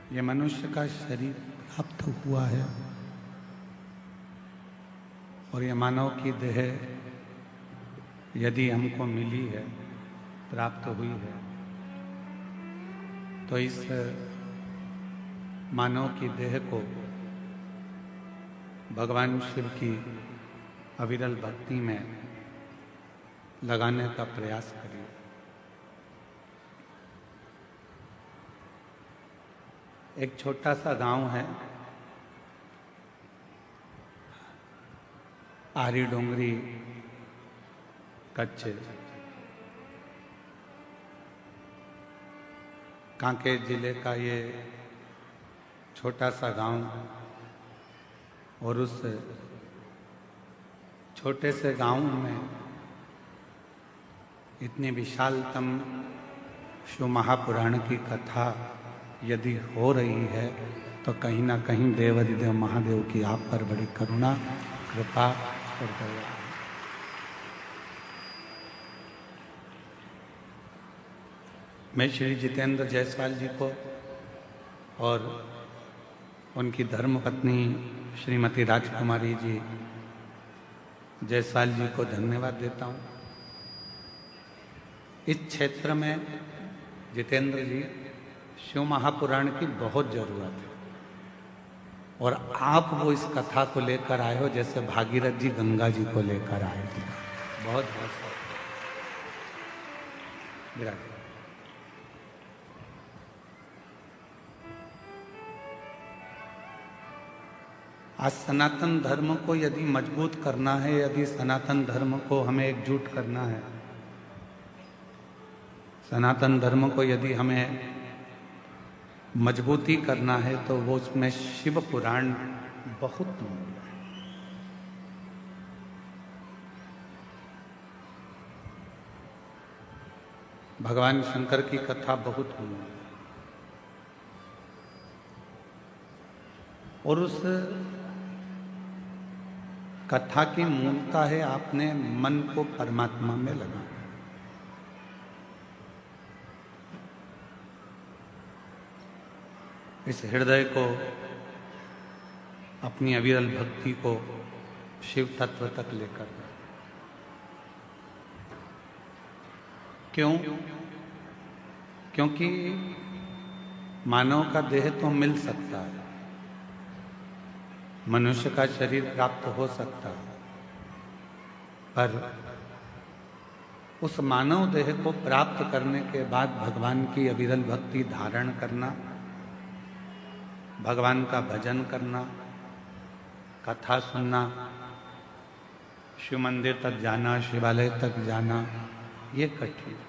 ये मनुष्य का शरीर प्राप्त हुआ है और ये मानव की देह यदि हमको मिली है, प्राप्त हुई है, तो इस मानव की देह को भगवान शिव की अविरल भक्ति में लगाने का प्रयास करिए। एक छोटा सा गांव है, आरी डोंगरी कच्छ, कांकेर जिले का ये छोटा सा गांव, और उस छोटे से गांव में इतनी विशालतम शिव महापुराण की कथा यदि हो रही है तो कहीं ना कहीं देवाधिदेव महादेव की आप पर बड़ी करुणा, कृपा और दया है। मैं श्री जितेंद्र जायसवाल जी को और उनकी धर्मपत्नी श्रीमती राजकुमारी जी जायसवाल जी को धन्यवाद देता हूँ। इस क्षेत्र में जितेंद्र जी शिव महापुराण की बहुत जरूरत है और आप वो इस कथा को लेकर आए हो जैसे भागीरथ जी गंगा जी को लेकर आए थे। बहुत बहुत विराट। आज सनातन धर्म को यदि मजबूत करना है, यदि सनातन धर्म को हमें एकजुट करना है, सनातन धर्म को यदि हमें मजबूती करना है, तो वो उसमें शिव पुराण बहुत मूल्य है। भगवान शंकर की कथा बहुत मूल्य है और उस कथा की मूलता है आपने मन को परमात्मा में लगाना। इस हृदय को, अपनी अविरल भक्ति को शिव तत्व तक लेकर। क्यों? क्योंकि मानव का देह तो मिल सकता है, मनुष्य का शरीर प्राप्त हो सकता है, पर उस मानव देह को प्राप्त करने के बाद भगवान की अविरल भक्ति धारण करना, भगवान का भजन करना, कथा सुनना, शिव मंदिर तक जाना, शिवालय तक जाना, ये कठिन है।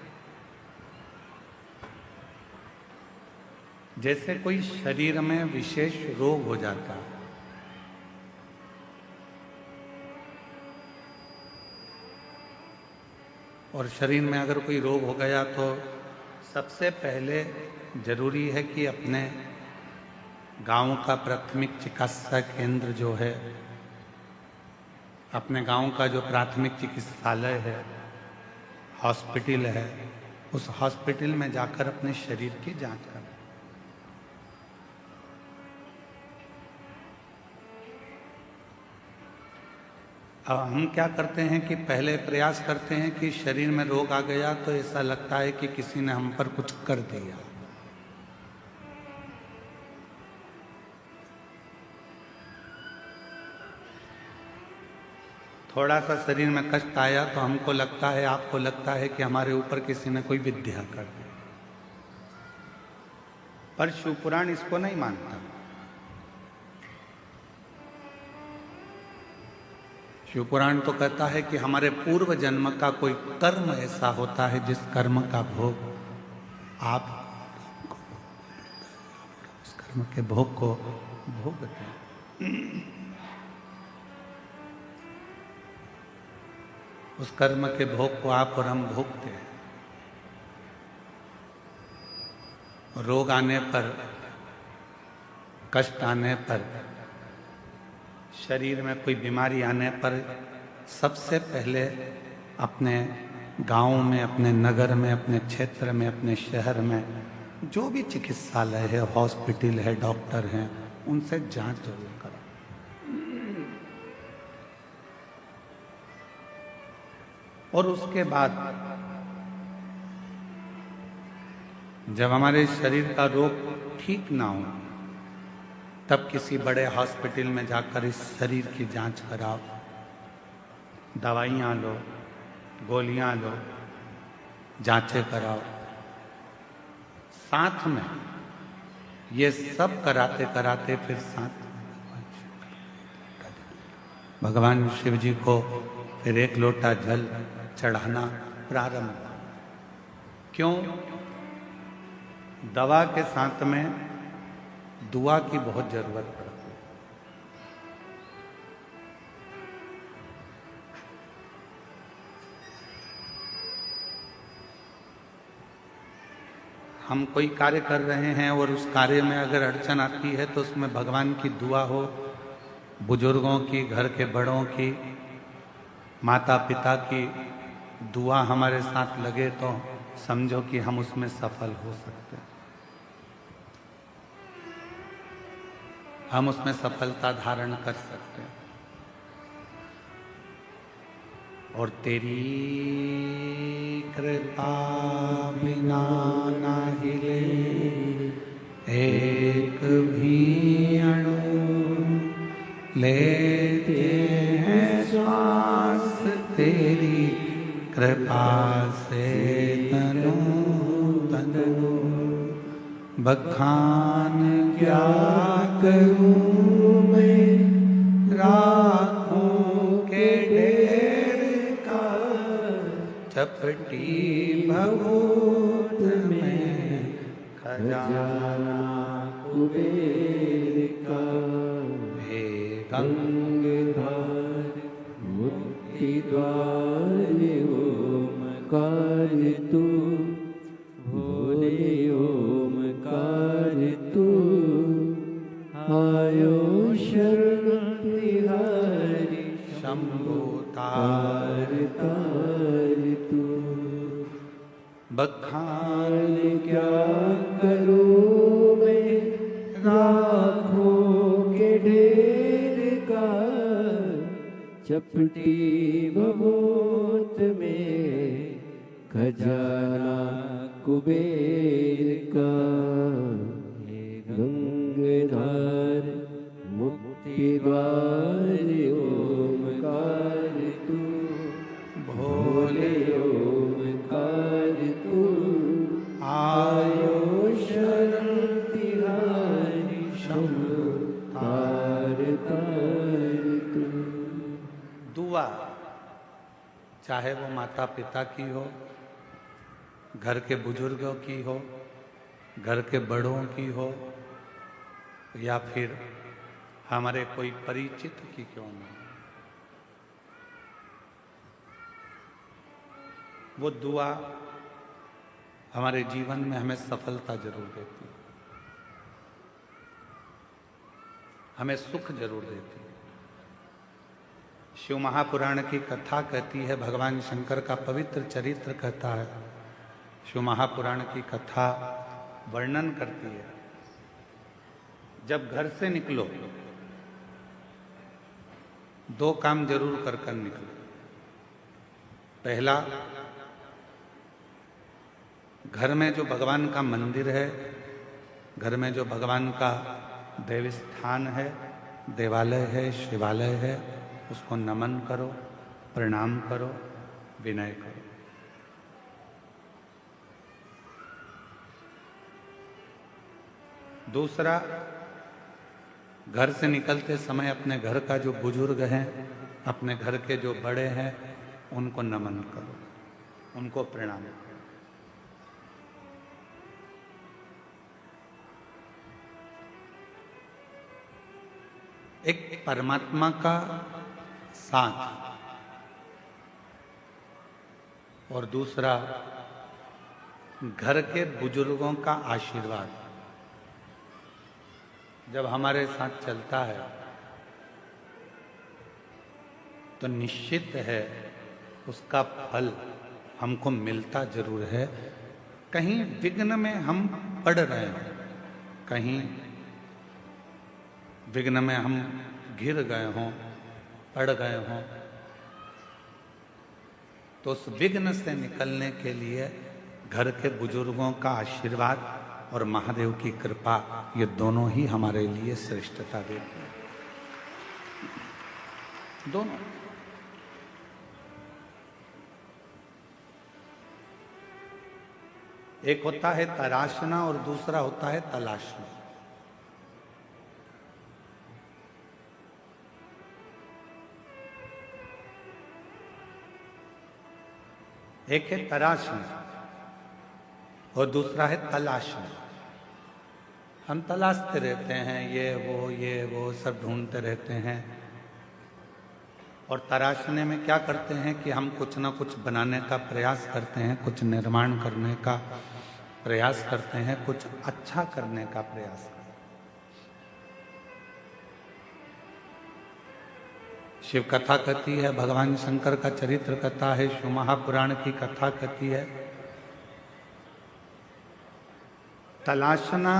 जैसे कोई शरीर में विशेष रोग हो जाता है, और शरीर में अगर कोई रोग हो गया तो सबसे पहले जरूरी है कि अपने गांव का प्राथमिक चिकित्सा केंद्र जो है, अपने गांव का जो प्राथमिक चिकित्सालय है, हॉस्पिटल है, उस हॉस्पिटल में जाकर अपने शरीर की जांच करें। अब हम क्या करते हैं कि पहले प्रयास करते हैं कि शरीर में रोग आ गया तो ऐसा लगता है कि किसी ने हम पर कुछ कर दिया। थोड़ा सा शरीर में कष्ट आया तो हमको लगता है, आपको लगता है कि हमारे ऊपर किसी ने कोई विद्या कर दी। पर शिव पुराण इसको नहीं मानता। शिव पुराण तो कहता है कि हमारे पूर्व जन्म का कोई कर्म ऐसा होता है जिस कर्म का भोग आप उस कर्म के भोग को भोगते हैं। उस कर्म के भोग को आप और हम भोगते हैं। रोग आने पर, कष्ट आने पर, शरीर में कोई बीमारी आने पर सबसे पहले अपने गांव में, अपने नगर में, अपने क्षेत्र में, अपने शहर में जो भी चिकित्सालय है, हॉस्पिटल है, डॉक्टर हैं, उनसे जांच जरूर करो। और उसके बाद जब हमारे शरीर का रोग ठीक ना हो, तब किसी बड़े हॉस्पिटल में जाकर इस शरीर की जांच कराओ, दवाइयाँ लो, गोलियां लो, जांचें कराओ। साथ में ये सब कराते कराते फिर साथ भगवान शिव जी को फिर एक लोटा जल चढ़ाना प्रारंभ। क्यों? दवा के साथ में दुआ की बहुत जरूरत पड़ती है। हम कोई कार्य कर रहे हैं और उस कार्य में अगर अड़चन आती है तो उसमें भगवान की दुआ हो, बुजुर्गों की, घर के बड़ों की, माता पिता की दुआ हमारे साथ लगे तो समझो कि हम उसमें सफल हो सकते हैं, हम उसमें सफलता धारण कर सकते हैं। और तेरी कृपा बिना ना हिले एक भी अणु, लेते हैं श्वास तेरी कृपा से तनु तनु। बखान क्या करूं मैं राखों के ढेर का, चपटी भगोत में खजाना कुबेर का। हे गंगाधर मुक्ति द्वार ओमकार तू, भोले ओमकार तू। आयो शरण तिहारी शंभो तार तार तू। बखान क्या करूं मैं राखों के ढेर का, चपटी भभूत में खजाना कुबेर का। हे गंगाधर मुक्ति द्वार ओमकार तू, भोले ओमकार तू। आयो शरण तिहारी शंभो तार तार तू। दुआ चाहे वो माता पिता की हो, घर के बुजुर्गों की हो, घर के बड़ों की हो, या फिर हमारे कोई परिचित की क्यों ना हो, वो दुआ हमारे जीवन में हमें सफलता जरूर देती है, हमें सुख जरूर देती है। शिव महापुराण की कथा कहती है, भगवान शंकर का पवित्र चरित्र कहता है, शिव महापुराण की कथा वर्णन करती है, जब घर से निकलो दो काम जरूर कर कर निकलो। पहला, घर में जो भगवान का मंदिर है, घर में जो भगवान का देव स्थान है, देवालय है, शिवालय है, उसको नमन करो, प्रणाम करो, विनय करो। दूसरा, घर से निकलते समय अपने घर का जो बुजुर्ग हैं, अपने घर के जो बड़े हैं, उनको नमन करो, उनको प्रणाम करो। एक परमात्मा का साथ और दूसरा घर के बुजुर्गों का आशीर्वाद जब हमारे साथ चलता है तो निश्चित है उसका फल हमको मिलता जरूर है। कहीं विघ्न में हम पढ़ रहे हो, कहीं विघ्न में हम घिर गए हों, पड़ गए हों, तो उस विघ्न से निकलने के लिए घर के बुजुर्गों का आशीर्वाद और महादेव की कृपा, ये दोनों ही हमारे लिए श्रेष्ठता देते हैं। दोनों। एक होता है तराशना और दूसरा होता है तलाशना। एक है तराशना और दूसरा है तलाशना। हम तलाशते रहते हैं, ये वो सब ढूंढते रहते हैं। और तराशने में क्या करते हैं कि हम कुछ ना कुछ बनाने का प्रयास करते हैं, कुछ निर्माण करने का प्रयास करते हैं, कुछ अच्छा करने का प्रयास करते हैं। शिव कथा कहती है, भगवान शंकर का चरित्र कथा है, शिव महापुराण की कथा कहती है। तलाशना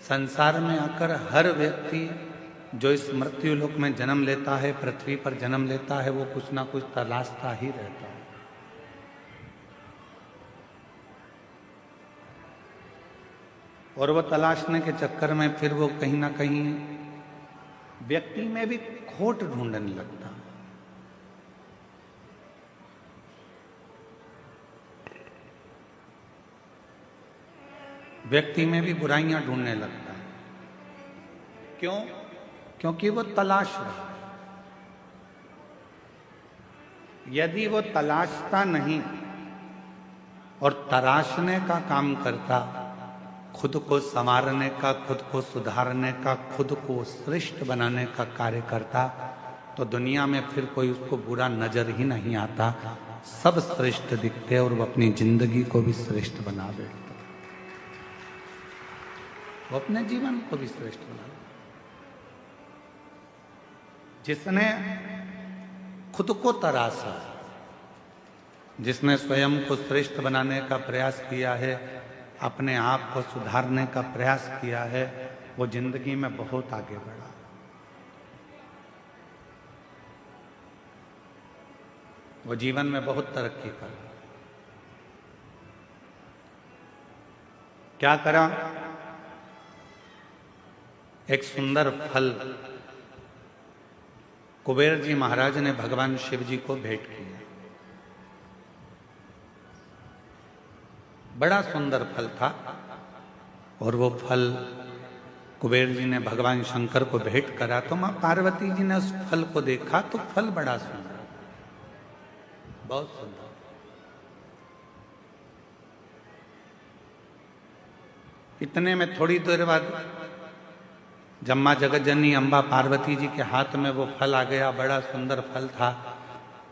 संसार में आकर हर व्यक्ति जो इस मृत्यु लोक में जन्म लेता है, पृथ्वी पर जन्म लेता है, वो कुछ ना कुछ तलाशता ही रहता है। और वो तलाशने के चक्कर में फिर वो कहीं ना कहीं व्यक्ति में भी खोट ढूंढने लगता है। व्यक्ति में भी बुराइयां ढूंढने लगता है। क्यों? क्योंकि वो तलाश रहा है। यदि वो तलाशता नहीं और तराशने का काम करता, खुद को संवारने का, खुद को सुधारने का, खुद को श्रेष्ठ बनाने का कार्य करता, तो दुनिया में फिर कोई उसको बुरा नजर ही नहीं आता। सब श्रेष्ठ दिखते और वो अपनी जिंदगी को भी श्रेष्ठ बना बैठता। वो अपने जीवन को भी श्रेष्ठ बना। जिसने खुद को तराशा, जिसने स्वयं को श्रेष्ठ बनाने का प्रयास किया है, अपने आप को सुधारने का प्रयास किया है, वो जिंदगी में बहुत आगे बढ़ा। वो जीवन में बहुत तरक्की करा। क्या करा? एक सुंदर फल कुबेर जी महाराज ने भगवान शिव जी को भेंट किया। बड़ा सुंदर फल था और वो फल कुबेर जी ने भगवान शंकर को भेंट करा। तो मां पार्वती जी ने उस फल को देखा तो फल बड़ा सुंदर, बहुत सुंदर। इतने में थोड़ी देर बाद जब मां जगतजननी अम्बा पार्वती जी के हाथ में वो फल आ गया, बड़ा सुंदर फल था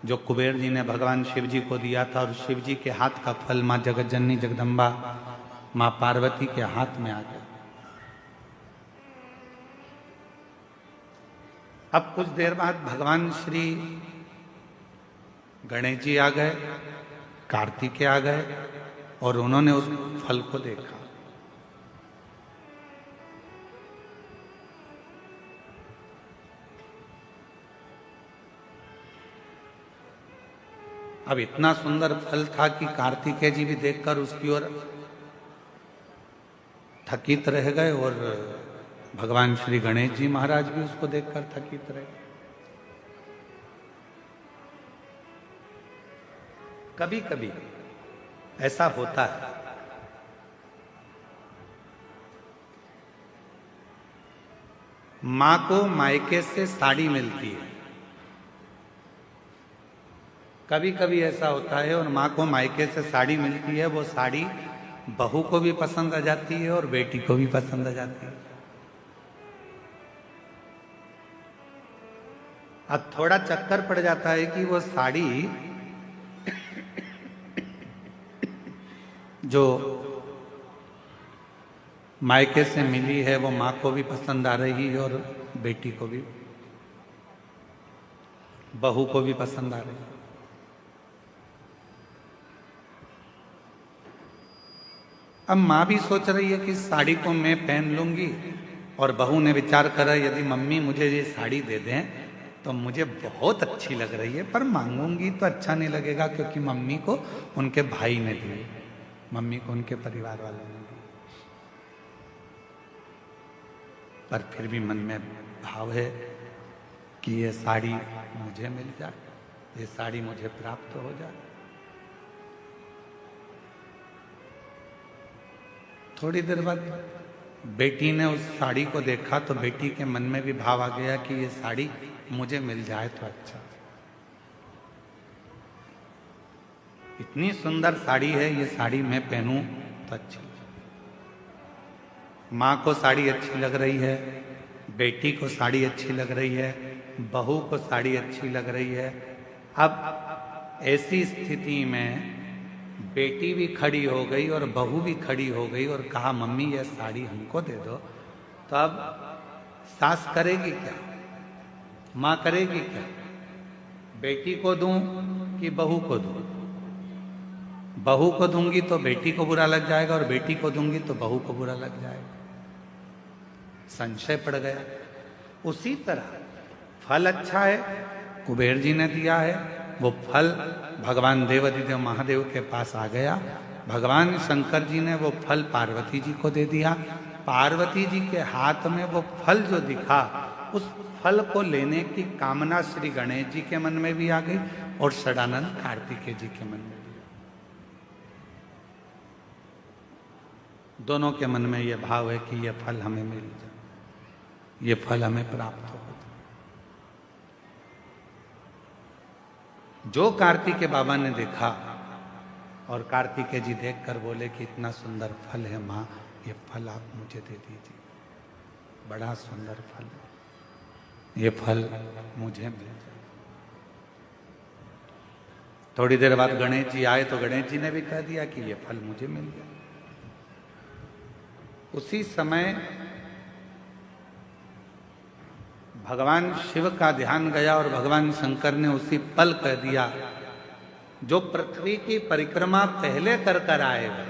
जो कुबेर जी ने भगवान शिव जी को दिया था, और शिव जी के हाथ का फल मां जगतजननी जगदम्बा मां पार्वती के हाथ में आ गया। अब कुछ देर बाद भगवान श्री गणेश जी आ गए, कार्तिकेय आ गए और उन्होंने उस फल को देखा। अब इतना सुंदर फल था कि कार्तिकेय जी भी देखकर उसकी ओर थकित रह गए और भगवान श्री गणेश जी महाराज भी उसको देखकर थकित रहे। कभी कभी ऐसा होता है, मां को मायके से साड़ी मिलती है, कभी कभी ऐसा होता है, और मां को मायके से साड़ी मिलती है, वो साड़ी बहू को भी पसंद आ जाती है और बेटी को भी पसंद आ जाती है। अब थोड़ा चक्कर पड़ जाता है कि वो साड़ी जो मायके से मिली है वो मां को भी पसंद आ रही है और बेटी को भी, बहू को भी पसंद आ रही है। अब माँ भी सोच रही है कि साड़ी को मैं पहन लूंगी, और बहू ने विचार करा यदि मम्मी मुझे ये साड़ी दे दें तो मुझे बहुत अच्छी लग रही है, पर मांगूंगी तो अच्छा नहीं लगेगा क्योंकि मम्मी को उनके भाई ने दी, मम्मी को उनके परिवार वालों ने दी। पर फिर भी मन में भाव है कि ये साड़ी मुझे मिल जाए, ये साड़ी मुझे प्राप्त हो जाए। थोड़ी देर बाद बेटी ने उस साड़ी को देखा तो बेटी के मन में भी भाव आ गया कि ये साड़ी मुझे मिल जाए तो अच्छा। इतनी सुंदर साड़ी है, ये साड़ी मैं पहनूं तो अच्छी। माँ को साड़ी अच्छी लग रही है, बेटी को साड़ी अच्छी लग रही है, बहू को साड़ी अच्छी लग रही है। अब ऐसी स्थिति में बेटी भी खड़ी हो गई और बहू भी खड़ी हो गई और कहा मम्मी ये साड़ी हमको दे दो। तो अब सास करेगी क्या, माँ करेगी क्या? बेटी को दूं कि बहू को दूं? बहू को दूंगी तो बेटी को बुरा लग जाएगा और बेटी को दूंगी तो बहू को बुरा लग जाएगा। संशय पड़ गया। उसी तरह फल अच्छा है, कुबेर जी ने दिया है, वो फल भगवान देवाधिदेव महादेव के पास आ गया। भगवान शंकर जी ने वो फल पार्वती जी को दे दिया। पार्वती जी के हाथ में वो फल जो दिखा, उस फल को लेने की कामना श्री गणेश जी के मन में भी आ गई और षडानंद कार्तिकेय जी के मन में भी। दोनों के मन में ये भाव है कि ये फल हमें मिल जाए, ये फल हमें प्राप्त हो। जो कार्तिकेय बाबा ने देखा और कार्तिकेय जी देखकर बोले कि इतना सुंदर फल है माँ, ये फल आप मुझे दे दीजिए, बड़ा सुंदर फल है, ये फल मुझे मिल जाए। थोड़ी देर बाद गणेश जी आए तो गणेश जी ने भी कह दिया कि ये फल मुझे मिल गया। उसी समय भगवान शिव का ध्यान गया और भगवान शंकर ने उसी पल कह दिया, जो पृथ्वी की परिक्रमा पहले कर कर आएगा,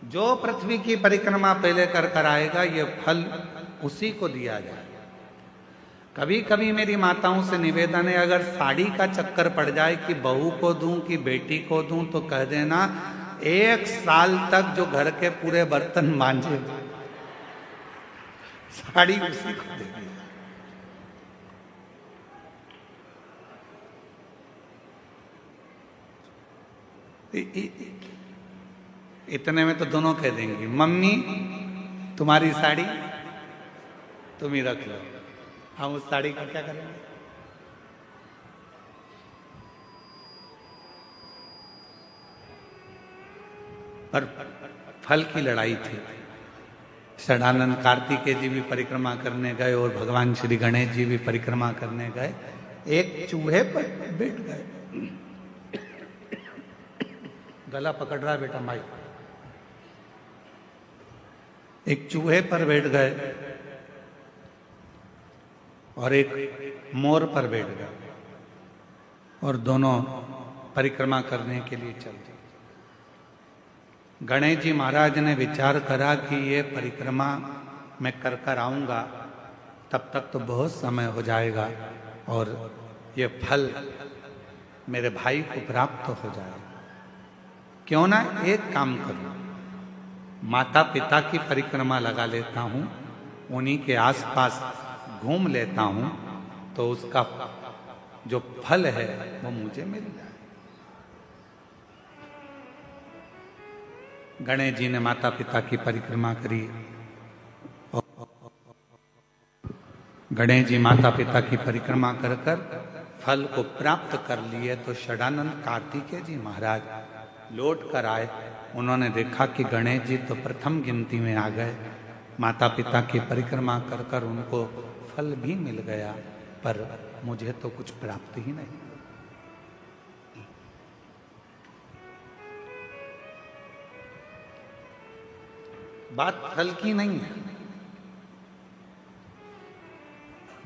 जो पृथ्वी की परिक्रमा पहले कर कर आएगा, ये फल उसी को दिया जाए। कभी कभी मेरी माताओं से निवेदन है, अगर साड़ी का चक्कर पड़ जाए कि बहू को दूं कि बेटी को दूं, तो कह देना 1 साल तक जो घर के पूरे बर्तन मांझे साड़ी उसी को देगी। इतने में तो दोनों कह देंगी मम्मी तुम्हारी साड़ी तुम ही रख लो, हम उस साड़ी का क्या करेंगे? पर फल की लड़ाई थी। षडानंद कार्तिकेय जी भी परिक्रमा करने गए और भगवान श्री गणेश जी भी परिक्रमा करने गए। एक चूहे पर बैठ गए। गला पकड़ रहा है बेटा माई। एक चूहे पर बैठ गए और एक मोर पर बैठ गए और दोनों परिक्रमा करने के लिए चल दिए। गणेश जी महाराज ने विचार करा कि ये परिक्रमा मैं कर कर आऊंगा, तब तक तो बहुत समय हो जाएगा और ये फल मेरे भाई को प्राप्त हो जाएगा। क्यों ना एक काम करूं, माता पिता की परिक्रमा लगा लेता हूं, उन्हीं के आसपास घूम लेता हूं, तो उसका जो फल है वो मुझे मिल जाए। गणेश जी ने माता पिता की परिक्रमा करी। गणेश जी माता पिता की परिक्रमा कर कर फल को प्राप्त कर लिए तो षडानंद कार्तिकेय जी महाराज लौट कर आए। उन्होंने देखा कि गणेश जी तो प्रथम गिनती में आ गए। माता पिता की परिक्रमा कर कर उनको फल भी मिल गया, पर मुझे तो कुछ प्राप्त ही नहीं। बात फल की नहीं है,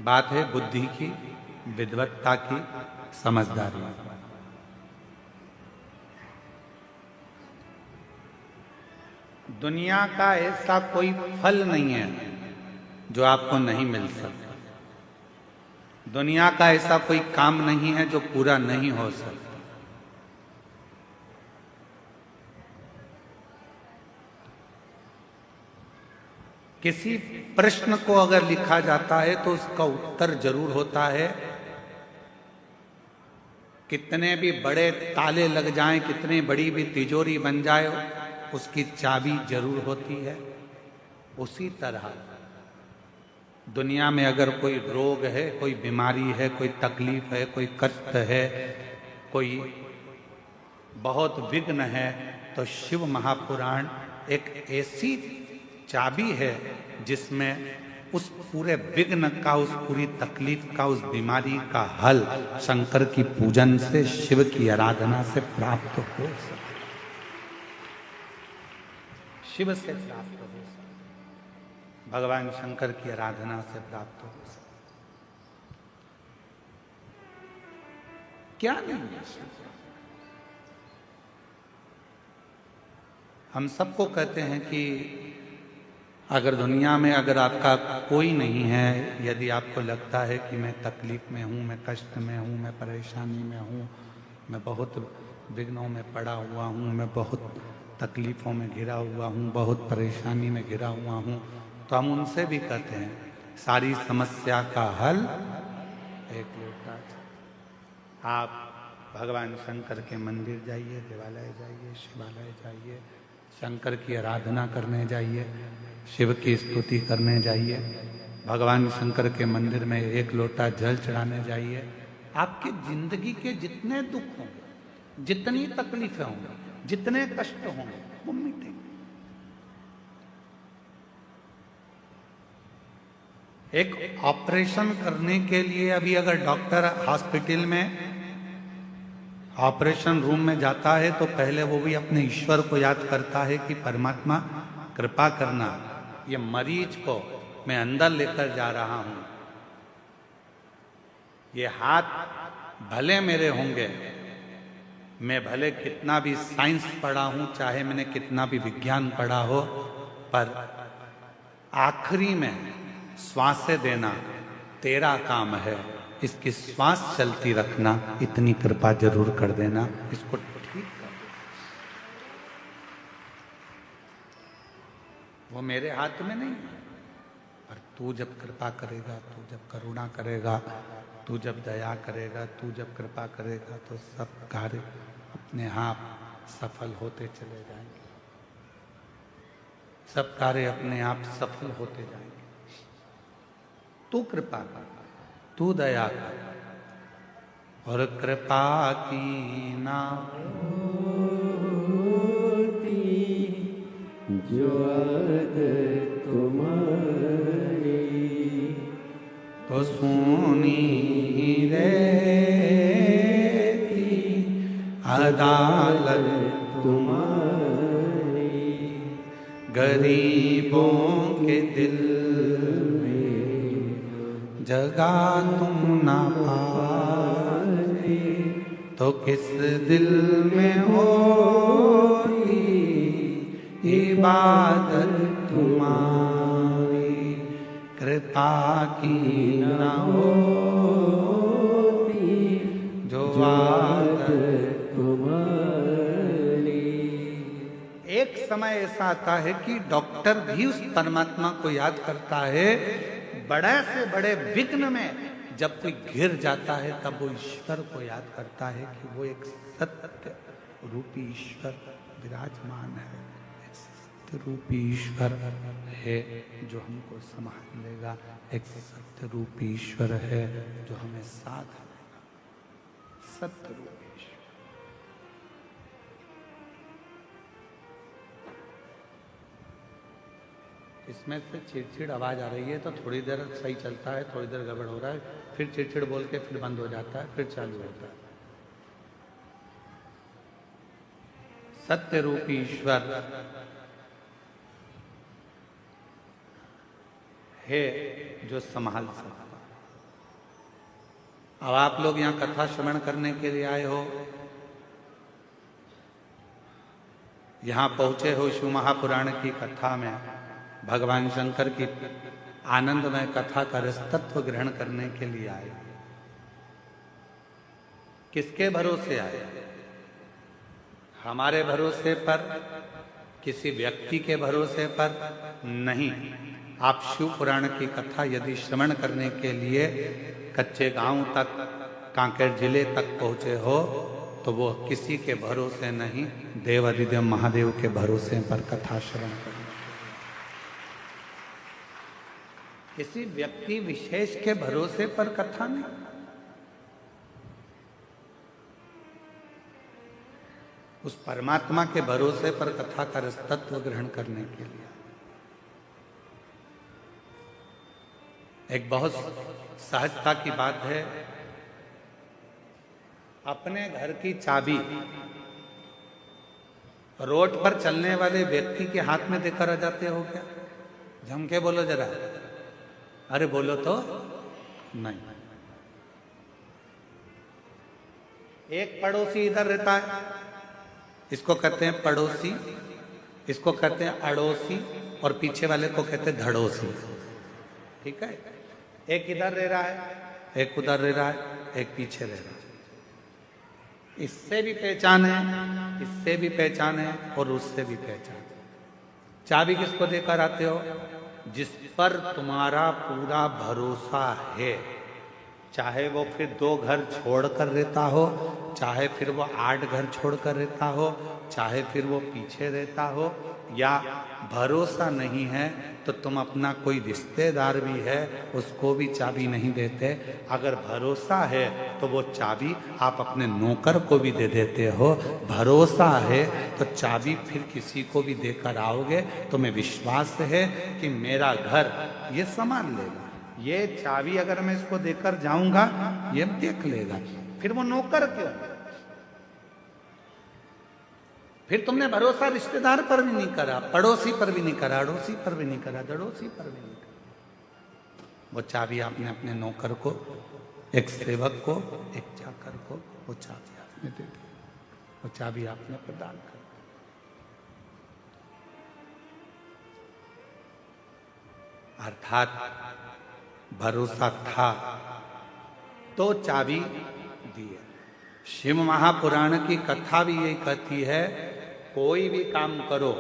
बात है बुद्धि की, विद्वत्ता की, समझदारी। दुनिया का ऐसा कोई फल नहीं है जो आपको नहीं मिल सकता। दुनिया का ऐसा कोई काम नहीं है जो पूरा नहीं हो सकता। किसी प्रश्न को अगर लिखा जाता है तो उसका उत्तर जरूर होता है। कितने भी बड़े ताले लग जाएं, कितनी बड़ी भी तिजोरी बन जाए, उसकी चाबी जरूर होती है। उसी तरह दुनिया में अगर कोई रोग है, कोई बीमारी है, कोई तकलीफ है, कोई कष्ट है, कोई बहुत विघ्न है, तो शिव महापुराण एक ऐसी चाबी है जिसमें उस पूरे विघ्न का, उस पूरी तकलीफ का, उस बीमारी का हल शंकर की पूजन से, शिव की आराधना से प्राप्त हो सकता, शिव से प्राप्त हो सकता, भगवान शंकर की आराधना से प्राप्त हो सकता। क्या नहीं है? हम सबको कहते हैं कि अगर दुनिया में अगर आपका कोई नहीं है, यदि आपको लगता है कि मैं तकलीफ में हूँ, मैं कष्ट में हूँ, मैं परेशानी में हूँ, मैं बहुत विघ्नों में पड़ा हुआ हूँ, मैं बहुत तकलीफ़ों में घिरा हुआ हूँ, बहुत परेशानी में घिरा हुआ हूँ, तो हम उनसे भी कहते हैं सारी समस्या का हल एक लोटा। आप भगवान शंकर के मंदिर जाइए, देवालय जाइए, शिवालय जाइए, शंकर की आराधना करने जाइए, शिव की स्तुति करने जाइए, भगवान शंकर के मंदिर में एक लोटा जल चढ़ाने जाइए। आपकी जिंदगी के जितने दुख होंगे, जितनी तकलीफें होंगी, जितने कष्ट होंगे, वो मिटेंगे। एक ऑपरेशन करने के लिए अभी अगर डॉक्टर हॉस्पिटल में ऑपरेशन रूम में जाता है तो पहले वो भी अपने ईश्वर को याद करता है कि परमात्मा कृपा करना, ये मरीज को मैं अंदर लेकर जा रहा हूं, ये हाथ भले मेरे होंगे, मैं भले कितना भी साइंस पढ़ा हूं, चाहे मैंने कितना भी विज्ञान पढ़ा हो, पर आखिरी में श्वासें देना तेरा काम है, इसकी श्वास चलती रखना, इतनी कृपा जरूर कर देना, इसको ठीक कर देना। वो मेरे हाथ में नहीं है, पर तू जब कृपा करेगा, तू जब करुणा करेगा, तू जब दया करेगा, तू जब कृपा करेगा, तो सब कार्य अपने आप सफल होते चले जाएंगे। सब कार्य अपने आप सफल होते जाएंगे। तू कृपा कर, तू दया कर, और कृपा की ना होती जो आदत तुम्हारी, तो सुनी रहती अदालत तुम्हारी, गरीबों के दिल जगा तुम ना पाए, तो किस दिल में होती इबादत तुम्हारी, कृपा की ना होती जो आदत तुम्हारी। एक समय ऐसा आता है कि डॉक्टर भी उस परमात्मा को याद करता है। बड़े से बड़े विघ्न में जब कोई घिर जाता है तब वो ईश्वर को याद करता है कि वो एक सत्य रूपी ईश्वर विराजमान है, एक सत्य रूपी ईश्वर है जो हमको संभाल लेगा, एक सत्य रूपी ईश्वर है जो हमें साथ देगा, सत्य रूपी ईश्वर। इसमें से चिड़चिड़ आवाज आ रही है तो थोड़ी देर सही चलता है, थोड़ी देर गड़बड़ हो रहा है, फिर चिड़चिड़ बोल के फिर बंद हो जाता है, फिर चालू होता है। सत्य रूपी ईश्वर है जो संभाल सकता। अब आप लोग यहाँ कथा श्रवण करने के लिए आए हो, यहाँ पहुंचे हो शिव महापुराण की कथा में, भगवान शंकर की आनंदमय कथा का रसतत्व ग्रहण करने के लिए आए। किसके भरोसे आए? हमारे भरोसे पर, किसी व्यक्ति के भरोसे पर नहीं। आप शिव पुराण की कथा यदि श्रवण करने के लिए कच्चे गांव तक, कांकेर जिले तक पहुंचे हो, तो वो किसी के भरोसे नहीं, देवाधिदेव महादेव के भरोसे पर कथा श्रवण करना। किसी व्यक्ति विशेष के भरोसे पर कथा नहीं। उस परमात्मा के भरोसे पर कथा का रसतत्व ग्रहण करने के लिए। एक बहुत सहजता की बात है, अपने घर की चाबी रोड पर चलने वाले व्यक्ति के हाथ में देकर आ जाते हो क्या? जम के बोलो जरा, अरे बोलो तो नहीं। एक पड़ोसी इधर रहता है, इसको कहते हैं पड़ोसी, इसको कहते हैं अड़ोसी, और पीछे वाले को कहते हैं धड़ोसी। ठीक है, एक इधर रह रहा है, एक उधर रह रहा है, एक पीछे रह रहा है। इससे भी पहचान है, इससे भी पहचान है, और उससे भी पहचान है। चाबी किसको देकर आते हो? जिस पर तुम्हारा पूरा भरोसा है, चाहे वो फिर 2 घर छोड़कर रहता हो, चाहे फिर वो 8 घर छोड़कर रहता हो, चाहे फिर वो पीछे रहता हो, या भरोसा नहीं है तो तुम अपना कोई रिश्तेदार भी है उसको भी चाबी नहीं देते। अगर भरोसा है तो वो चाबी आप अपने नौकर को भी दे देते हो। भरोसा है तो चाबी फिर किसी को भी देकर आओगे, तुम्हें विश्वास है कि मेरा घर ये संभाल लेगा, ये चाबी अगर मैं इसको देकर जाऊंगा ये देख लेगा। फिर वो नौकर क्यों? फिर तुमने भरोसा रिश्तेदार पर भी नहीं करा, पड़ोसी पर भी नहीं करा, अड़ोसी पर भी नहीं करा, जड़ोसी पर भी नहीं करा। वो चाबी आपने अपने नौकर को, एक सेवक को, एक चाकर को वो चाबी आपने दे दी, वो चाबी आपने प्रदान कर दी। अर्थात भरोसा था तो चाबी दी है। शिव महापुराण की कथा भी यही कहती है, कोई भी काम करो,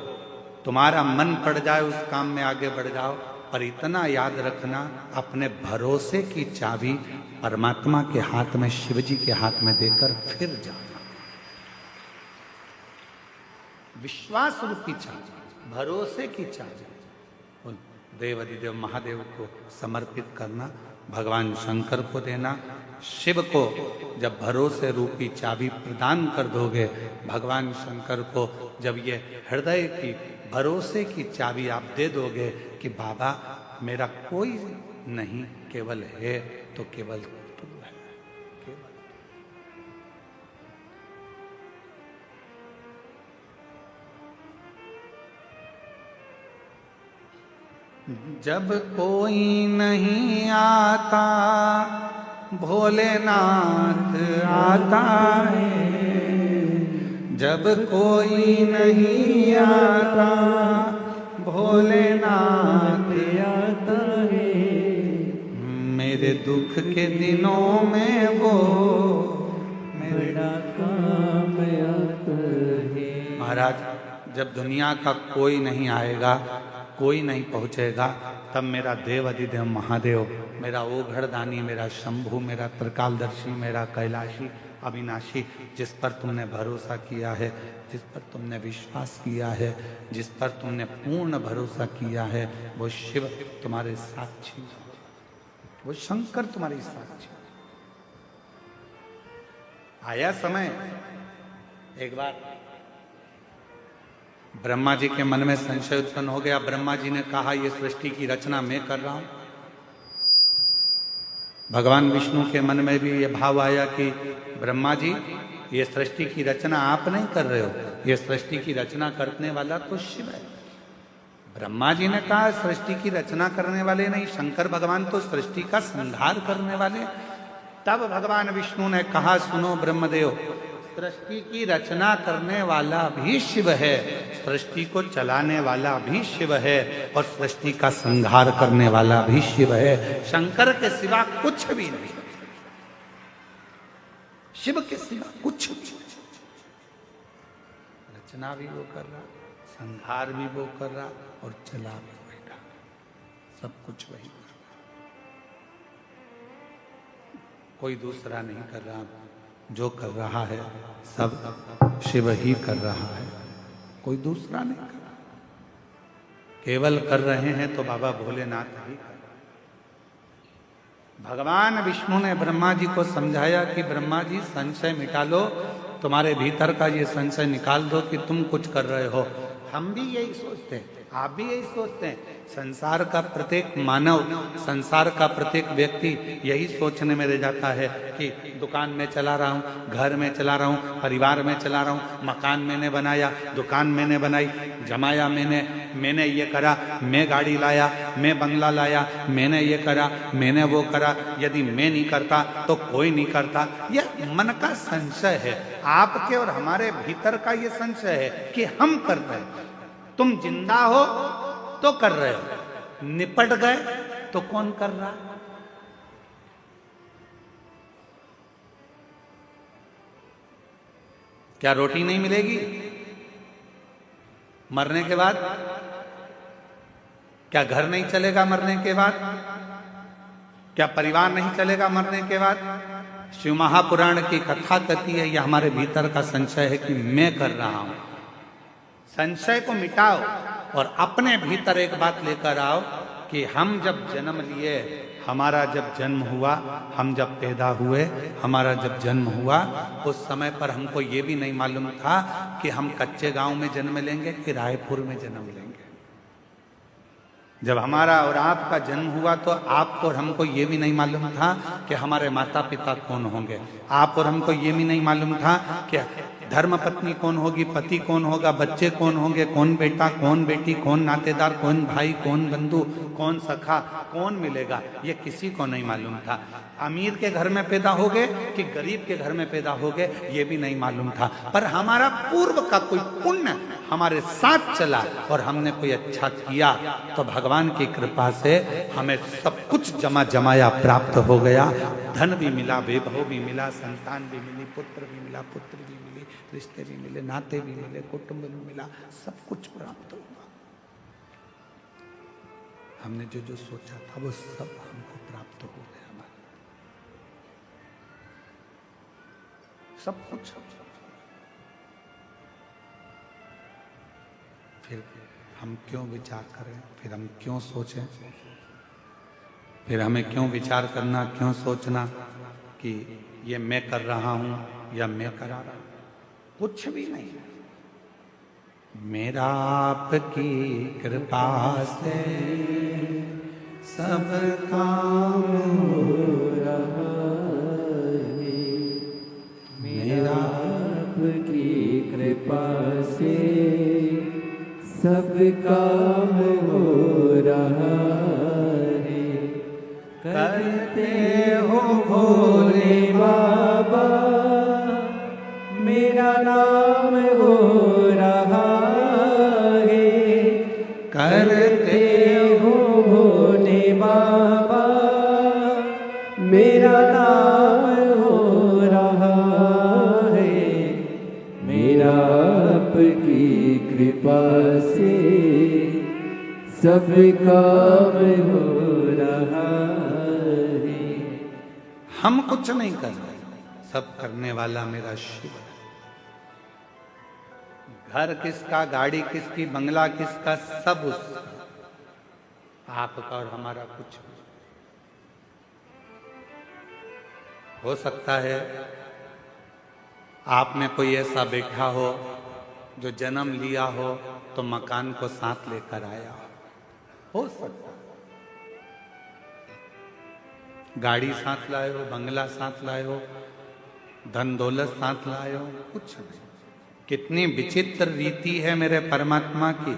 तुम्हारा मन पड़ जाए उस काम में आगे बढ़ जाओ, पर इतना याद रखना अपने भरोसे की चाबी परमात्मा के हाथ में, शिव जी के हाथ में देकर फिर जाना। विश्वास रूपी चाबी, भरोसे की चाबी देवाधिदेव महादेव को समर्पित करना, भगवान शंकर को देना। शिव को जब भरोसे रूपी चाबी प्रदान कर दोगे, भगवान शंकर को जब ये हृदय की भरोसे की चाबी आप दे दोगे कि बाबा मेरा कोई नहीं, केवल है तो केवल तू है, केवल। जब कोई नहीं आता भोलेनाथ आता है, जब कोई नहीं आता भोलेनाथ आता है, मेरे दुख के दिनों में वो मेरा काम आता है। महाराज, जब दुनिया का कोई नहीं आएगा, कोई नहीं पहुंचेगा, तब मेरा देवाधिदेव महादेव, मेरा ओघड़दानी, मेरा शंभु, मेरा त्रिकालदर्शी, मेरा कैलाशी अविनाशी, जिस पर तुमने भरोसा किया है, जिस पर तुमने विश्वास किया है, जिस पर तुमने पूर्ण भरोसा किया है, वो शिव तुम्हारे साक्षी, वो शंकर तुम्हारी साक्षी। आया समय, एक बार ब्रह्मा जी के मन में संशय उत्पन्न हो गया। ब्रह्मा जी ने कहा, ये सृष्टि की रचना मैं कर रहा हूं। भगवान विष्णु के मन में भी ये भाव आया कि ब्रह्मा जी, ये सृष्टि की रचना आप नहीं कर रहे हो, ये सृष्टि की रचना करने वाला तो शिव है। ब्रह्मा जी ने कहा, सृष्टि की रचना करने वाले नहीं, शंकर भगवान तो सृष्टि का संहार करने वाले। तब भगवान विष्णु ने कहा, सुनो ब्रह्मदेव, सृष्टि की रचना करने वाला भी शिव है, सृष्टि को चलाने वाला भी शिव है और सृष्टि का संहार करने वाला भी शिव है। शंकर के सिवा कुछ भी नहीं, शिव के सिवा कुछ भी नहीं। रचना भी वो कर रहा, संहार भी वो कर रहा और चला भी वही रहा, सब कुछ वही कर रहा, कोई दूसरा नहीं कर रहा। जो कर रहा है सब शिव ही कर रहा है, कोई दूसरा नहीं कर रहा। केवल कर रहे हैं तो बाबा भोलेनाथ ही कर रहे हैं। भगवान विष्णु ने ब्रह्मा जी को समझाया कि ब्रह्मा जी संशय मिटा लो, तुम्हारे भीतर का ये संशय निकाल दो कि तुम कुछ कर रहे हो। हम भी यही सोचते हैं, आप भी यही सोचते हैं। संसार का प्रत्येक मानव, संसार का प्रत्येक व्यक्ति यही सोचने में रह जाता है कि दुकान में चला रहा हूँ, घर में चला रहा हूँ, परिवार में चला रहा हूँ, मकान मैंने बनाया, दुकान मैंने बनाई, जमाया मैंने ये करा, मैं गाड़ी लाया, मैं बंगला लाया, मैंने ये करा, मैंने वो करा। यदि मैं नहीं करता तो कोई नहीं करता। यह मन का संशय है, आपके और हमारे भीतर का ये संशय है कि हम कर रहे हैं। तुम जिंदा हो तो कर रहे हो, निपट गए तो कौन कर रहा? क्या रोटी नहीं मिलेगी मरने के बाद? क्या घर नहीं चलेगा मरने के बाद? क्या परिवार नहीं चलेगा मरने के बाद? शिव महापुराण की कथा कहती है, यह हमारे भीतर का संशय है कि मैं कर रहा हूं। संशय को मिटाओ और अपने भीतर एक बात लेकर आओ कि हम जब जन्म लिए, हमारा जब जन्म हुआ, हम जब पैदा हुए, हमारा जब जन्म हुआ, उस समय पर हमको ये भी नहीं मालूम था कि हम कच्चे गांव में जन्म लेंगे कि रायपुर में जन्म लेंगे। जब हमारा और आपका जन्म हुआ तो आपको और हमको ये भी नहीं मालूम था कि हमारे माता पिता कौन होंगे। आप और हमको ये भी नहीं मालूम था कि धर्म पत्नी कौन होगी, पति कौन होगा, बच्चे कौन होंगे, कौन बेटा, कौन बेटी, कौन नातेदार, कौन भाई, कौन बंधु, कौन सखा, कौन मिलेगा, ये किसी को नहीं मालूम था। अमीर के घर में पैदा हो गए कि गरीब के घर में पैदा हो गए, ये भी नहीं मालूम था। पर हमारा पूर्व का कोई पुण्य हमारे साथ चला और हमने कोई अच्छा किया तो भगवान की कृपा से हमें सब कुछ जमाया प्राप्त हो गया। धन भी मिला, वैभव भी मिला, संतान भी मिली, पुत्र भी मिला, पुत्र भी मिली, रिश्ते भी मिले, नाते भी मिले, कुटुंब भी मिला, सब कुछ प्राप्त हुआ। हमने जो जो सोचा था वो सब हमको प्राप्त हो गया, हमारा सब कुछ। फिर हम क्यों विचार करें, फिर हम क्यों सोचें, फिर हमें क्यों विचार करना, क्यों सोचना कि ये मैं कर रहा हूं या मैं करा रहा हूं? कुछ भी नहीं। मेरा आपकी कृपा से सब काम हो रहा है, मेरा आपकी कृपा से सब काम हो रहा है। करते हो भोले बाबा, मेरा नाम हो रहा है। करते हो भोले बाबा, मेरा नाम हो रहा है। मेरा आपकी कृपा से सब काम हो रहा है। हम कुछ नहीं कर रहे, सब करने वाला मेरा शिव है। घर किसका, गाड़ी किसकी, बंगला किसका, सब उसका, आपका और हमारा कुछ नहीं। हो सकता है आप में कोई ऐसा बैठा हो जो जन्म लिया हो तो मकान को साथ लेकर आया हो सकता है। गाड़ी साथ लाए हो, बंगला साथ लाए हो, धन दौलत साथ लाए हो, कुछ नहीं। कितनी विचित्र रीति है मेरे परमात्मा की,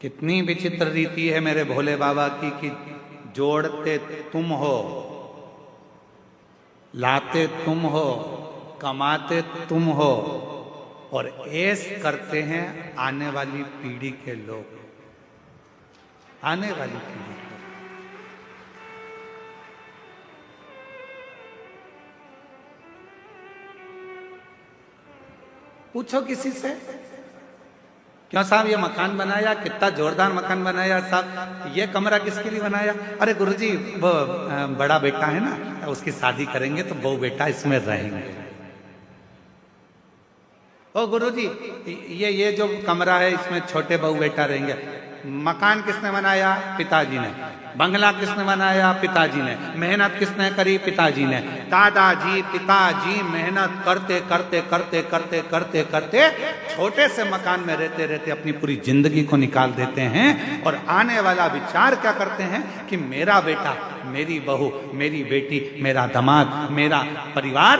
कितनी विचित्र रीति है मेरे भोले बाबा की कि जोड़ते तुम हो, लाते तुम हो, कमाते तुम हो, और ऐस करते हैं आने वाली पीढ़ी के लोग, आने वाली पीढ़ी के। पूछो किसी से, क्यों साहब ये मकान बनाया, कितना जोरदार मकान बनाया साहब, ये कमरा किसके लिए बनाया? अरे गुरुजी वो बड़ा बेटा है ना, उसकी शादी करेंगे तो बहू बेटा इसमें रहेंगे। ओ गुरुजी ये जो कमरा है इसमें छोटे बहू बेटा रहेंगे। मकान किसने बनाया? पिताजी ने। बंगला किसने बनाया? पिताजी ने। मेहनत किसने करी? पिताजी ने। दादाजी पिताजी मेहनत करते करते करते करते करते करते छोटे से मकान में रहते रहते अपनी पूरी जिंदगी को निकाल देते हैं, और आने वाला विचार क्या करते हैं कि मेरा बेटा, मेरी बहू, मेरी बेटी, मेरा दामाद, मेरा परिवार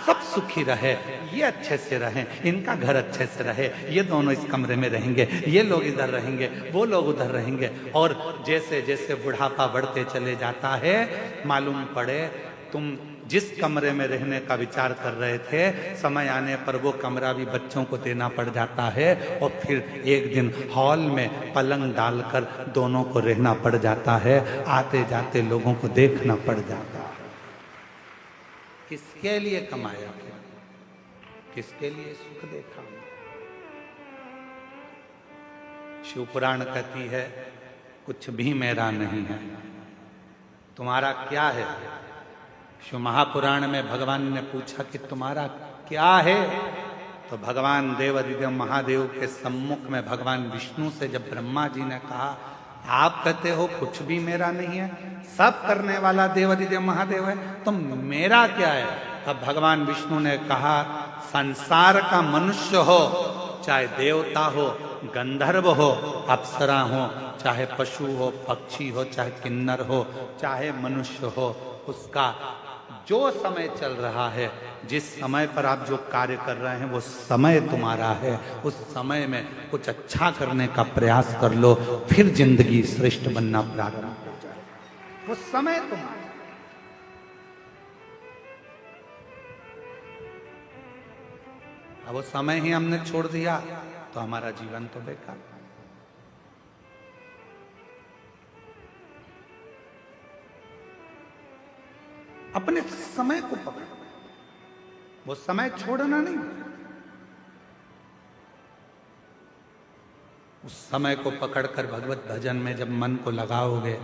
सब सुखी रहे, ये अच्छे से रहें, इनका घर अच्छे से रहे, ये दोनों इस कमरे में रहेंगे, ये लोग इधर रहेंगे, वो लोग उधर रहेंगे। और जैसे जैसे बुढ़ापा बढ़ते चले जाता है, मालूम पड़े तुम जिस कमरे में रहने का विचार कर रहे थे, समय आने पर वो कमरा भी बच्चों को देना पड़ जाता है, और फिर एक दिन हॉल में पलंग डालकर दोनों को रहना पड़ जाता है, आते जाते लोगों को देखना पड़ जाता है। किसके लिए कमाया, किसके लिए सुख देखा? शिव पुराण कहती है कुछ भी मेरा नहीं है, तुम्हारा क्या है? शिव महापुराण में भगवान ने पूछा कि तुम्हारा क्या है? तो भगवान देवादिदेव महादेव के सम्मुख में भगवान विष्णु से जब ब्रह्मा जी ने कहा आप कहते हो कुछ भी मेरा नहीं है, सब करने वाला देवादिदेव महादेव है, तो मेरा क्या है? तब भगवान विष्णु ने कहा संसार का मनुष्य हो, चाहे देवता हो, गंधर्व हो, अप्सरा हो, चाहे पशु हो, पक्षी हो, चाहे किन्नर हो, चाहे मनुष्य हो, उसका जो समय चल रहा है, जिस समय पर आप जो कार्य कर रहे हैं वो समय तुम्हारा है। उस समय में कुछ अच्छा करने का प्रयास कर लो, फिर जिंदगी श्रेष्ठ बनना प्रारंभ हो जाए। वो समय तुम्हारा। अब वो समय ही हमने छोड़ दिया तो हमारा जीवन तो बेकार। अपने समय को पकड़ो, वो समय छोड़ना नहीं। उस समय को पकड़कर भगवत भजन में जब मन को लगाओगे,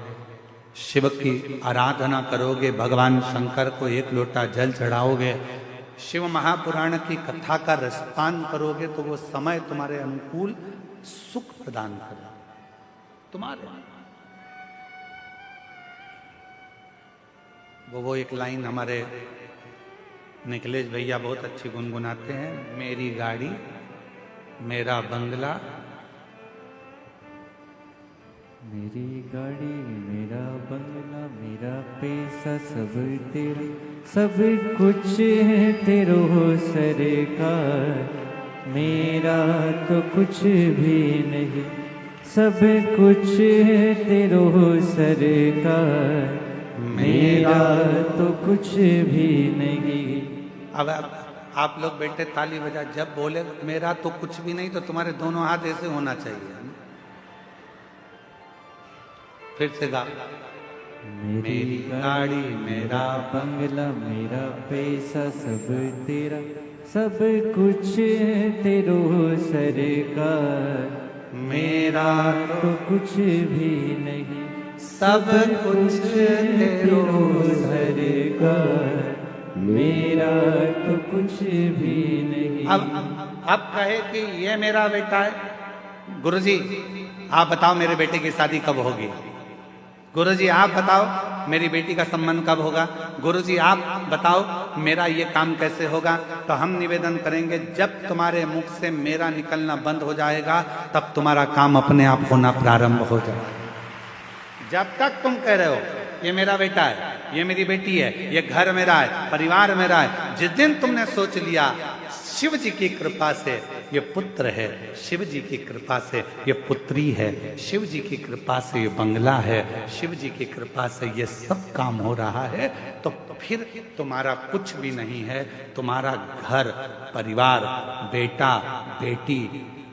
शिव की आराधना करोगे, भगवान शंकर को एक लोटा जल चढ़ाओगे, शिव महापुराण की कथा का रसपान करोगे, तो वो समय तुम्हारे अनुकूल सुख प्रदान करेगा तुम्हारे। वो एक लाइन हमारे निखिलेश भैया बहुत अच्छी गुनगुनाते हैं, मेरी गाड़ी मेरा बंगला, मेरी गाड़ी मेरा बंगला, मेरा पैसा सब तेरा, सब कुछ है तेरो सरकार, मेरा तो कुछ भी नहीं, सब कुछ है तेरो सरकार, मेरा तो कुछ भी नहीं। अब आप लोग बेटे ताली बजा, जब बोले मेरा तो कुछ भी नहीं तो तुम्हारे दोनों हाथ ऐसे होना चाहिए। फिर से गा, मेरी गाड़ी मेरा बंगला, मेरा पैसा सब तेरा, सब कुछ है तेरो सरकार, मेरा तो कुछ भी नहीं, सब कुछ तेरो सरकार, मेरा तो कुछ भी नहीं। अब कहे कि ये मेरा बेटा है, गुरुजी आप बताओ मेरे बेटे की शादी कब होगी? गुरुजी आप बताओ मेरी बेटी का संबंध कब होगा? गुरुजी आप बताओ मेरा ये काम कैसे होगा? तो हम निवेदन करेंगे जब तुम्हारे मुख से मेरा निकलना बंद हो जाएगा तब तुम्हारा काम अपने आप होना प्रारंभ हो जाएगा। जब तक तुम कह रहे हो ये मेरा बेटा है, ये मेरी बेटी है, ये घर मेरा है, परिवार मेरा है, जिस दिन तुमने सोच लिया शिव जी की कृपा से ये पुत्र है, शिव जी की कृपा से ये पुत्री है, शिव जी की कृपा से ये बंगला है, शिव जी की कृपा से ये सब काम हो रहा है, तो फिर तुम्हारा कुछ भी नहीं है। तुम्हारा घर परिवार, बेटा बेटी,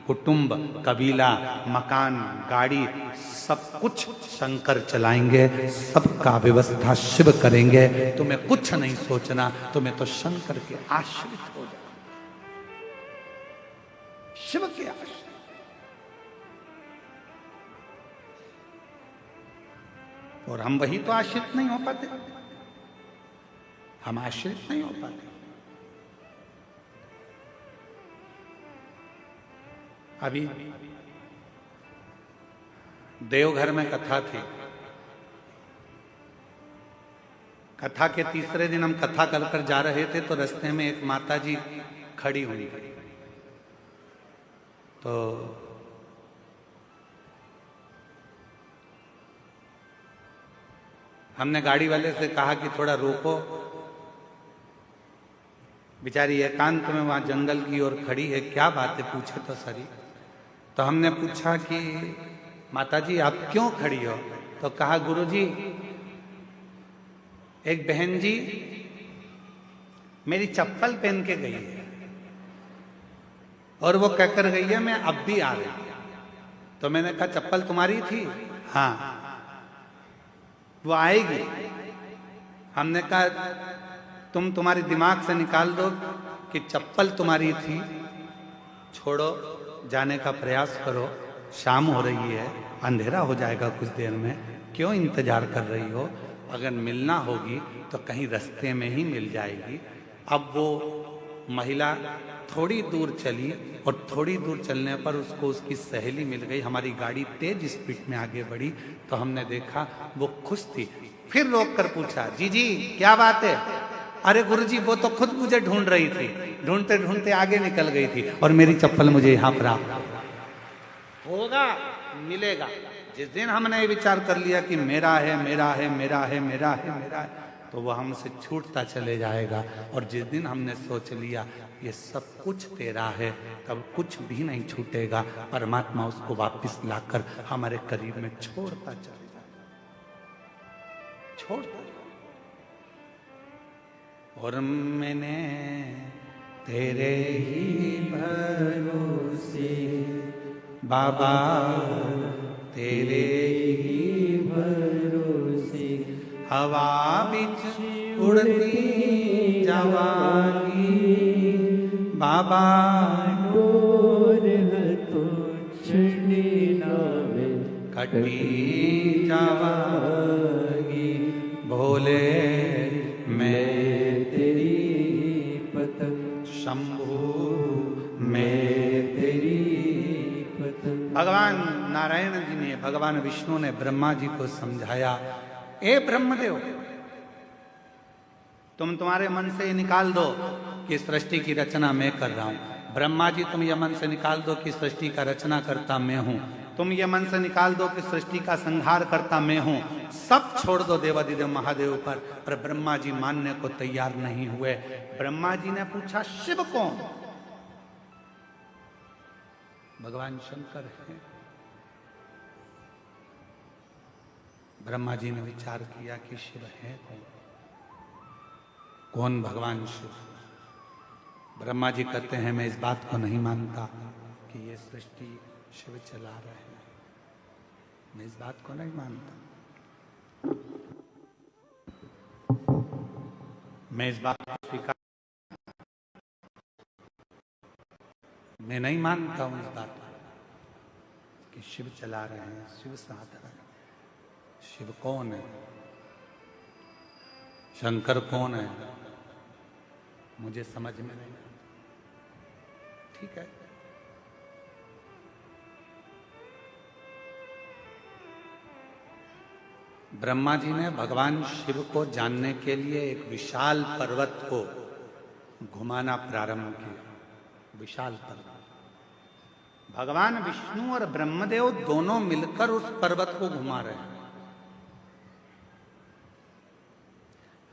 कुटुंब, कबीला, मकान, गाड़ी, सब कुछ शंकर चलाएंगे, सबका व्यवस्था शिव करेंगे। तुम्हें कुछ नहीं सोचना, तुम्हें तो शंकर के आश्रित हो जाना, शिव के आश्रित। और हम वही तो आश्रित नहीं हो पाते, हम आश्रित नहीं हो पाते। अभी देवघर में कथा थी। कथा के तीसरे दिन हम कथा कर जा रहे थे, तो रास्ते में एक माता जी खड़ी हुई, तो हमने गाड़ी वाले से कहा कि थोड़ा रोको। बेचारी एकांत में वहां जंगल की ओर खड़ी है, क्या बात है पूछे तो सरी। तो हमने पूछा कि माता जी आप क्यों खड़ी हो? तो कहा गुरुजी, एक बहन जी मेरी चप्पल पहन के गई है और वो कहकर गई है मैं अब भी आ रही हूं। तो मैंने कहा चप्पल तुम्हारी थी? हाँ। वो आएगी? हमने कहा तुम्हारे दिमाग से निकाल दो कि चप्पल तुम्हारी थी, छोड़ो, जाने का प्रयास करो, शाम हो रही है, अंधेरा हो जाएगा कुछ देर में, क्यों इंतजार कर रही हो? अगर मिलना होगी तो कहीं रास्ते में ही मिल जाएगी। अब वो महिला थोड़ी दूर चली और थोड़ी दूर चलने पर उसको उसकी सहेली मिल गई। हमारी गाड़ी तेज स्पीड में आगे बढ़ी तो हमने देखा वो खुश थी। फिर रोक कर पूछा, जी जी क्या बात है? अरे गुरुजी वो तो खुद मुझे ढूंढ रही थी, ढूंढते ढूंढते आगे निकल गई थी और मेरी चप्पल मुझे यहाँ प्राप्त होगा, मिलेगा। जिस दिन हमने ये विचार कर लिया कि मेरा है मेरा है मेरा है मेरा है मेरा है, तो वह हमसे छूटता चले जाएगा। और जिस दिन हमने सोच लिया ये सब कुछ तेरा है, तब कुछ भी नहीं छूटेगा। परमात्मा उसको वापस लाकर हमारे करीब में छोड़ता चले जाएगा, छोड़ता। और मैंने तेरे ही भरोसे बाबा, तेरे ही भरोसे हवा बिच उड़ती जवानी बाबा, डोर तो छड़ी नावे कटी जवानी भोले मैं तेरी पतंग, शंभू मैं तेरी पतंग। भगवान नारायण जी ने, भगवान विष्णु ने ब्रह्मा जी को समझाया, ए ब्रह्मदेव तुम तुम्हारे मन से ये निकाल दो कि सृष्टि की रचना मैं कर रहा हूं। ब्रह्मा जी तुम ये मन से निकाल दो कि सृष्टि का रचना करता मैं हूं। तुम ये मन से निकाल दो कि सृष्टि का संहार करता मैं हूं। सब छोड़ दो देवादिदेव महादेव पर ब्रह्मा जी मानने को तैयार नहीं हुए। ब्रह्मा जी ने पूछा शिव कौन? भगवान शंकर है। ब्रह्मा जी ने विचार किया कि शिव है कौन? कौन भगवान शिव? ब्रह्मा जी कहते हैं मैं इस बात को नहीं मानता कि ये सृष्टि शिव चला रहे हैं, मैं इस बात को नहीं मानता, मैं इस बात को स्वीकार, मैं नहीं मानता हूं इस बात को कि शिव चला रहे हैं, शिव साथ रहे हैं। शिव कौन है? शंकर कौन है? मुझे समझ में नहीं आता। ठीक है, ब्रह्मा जी ने भगवान शिव को जानने के लिए एक विशाल पर्वत को घुमाना प्रारंभ किया। विशाल पर्वत, भगवान विष्णु और ब्रह्मदेव दोनों मिलकर उस पर्वत को घुमा रहे हैं।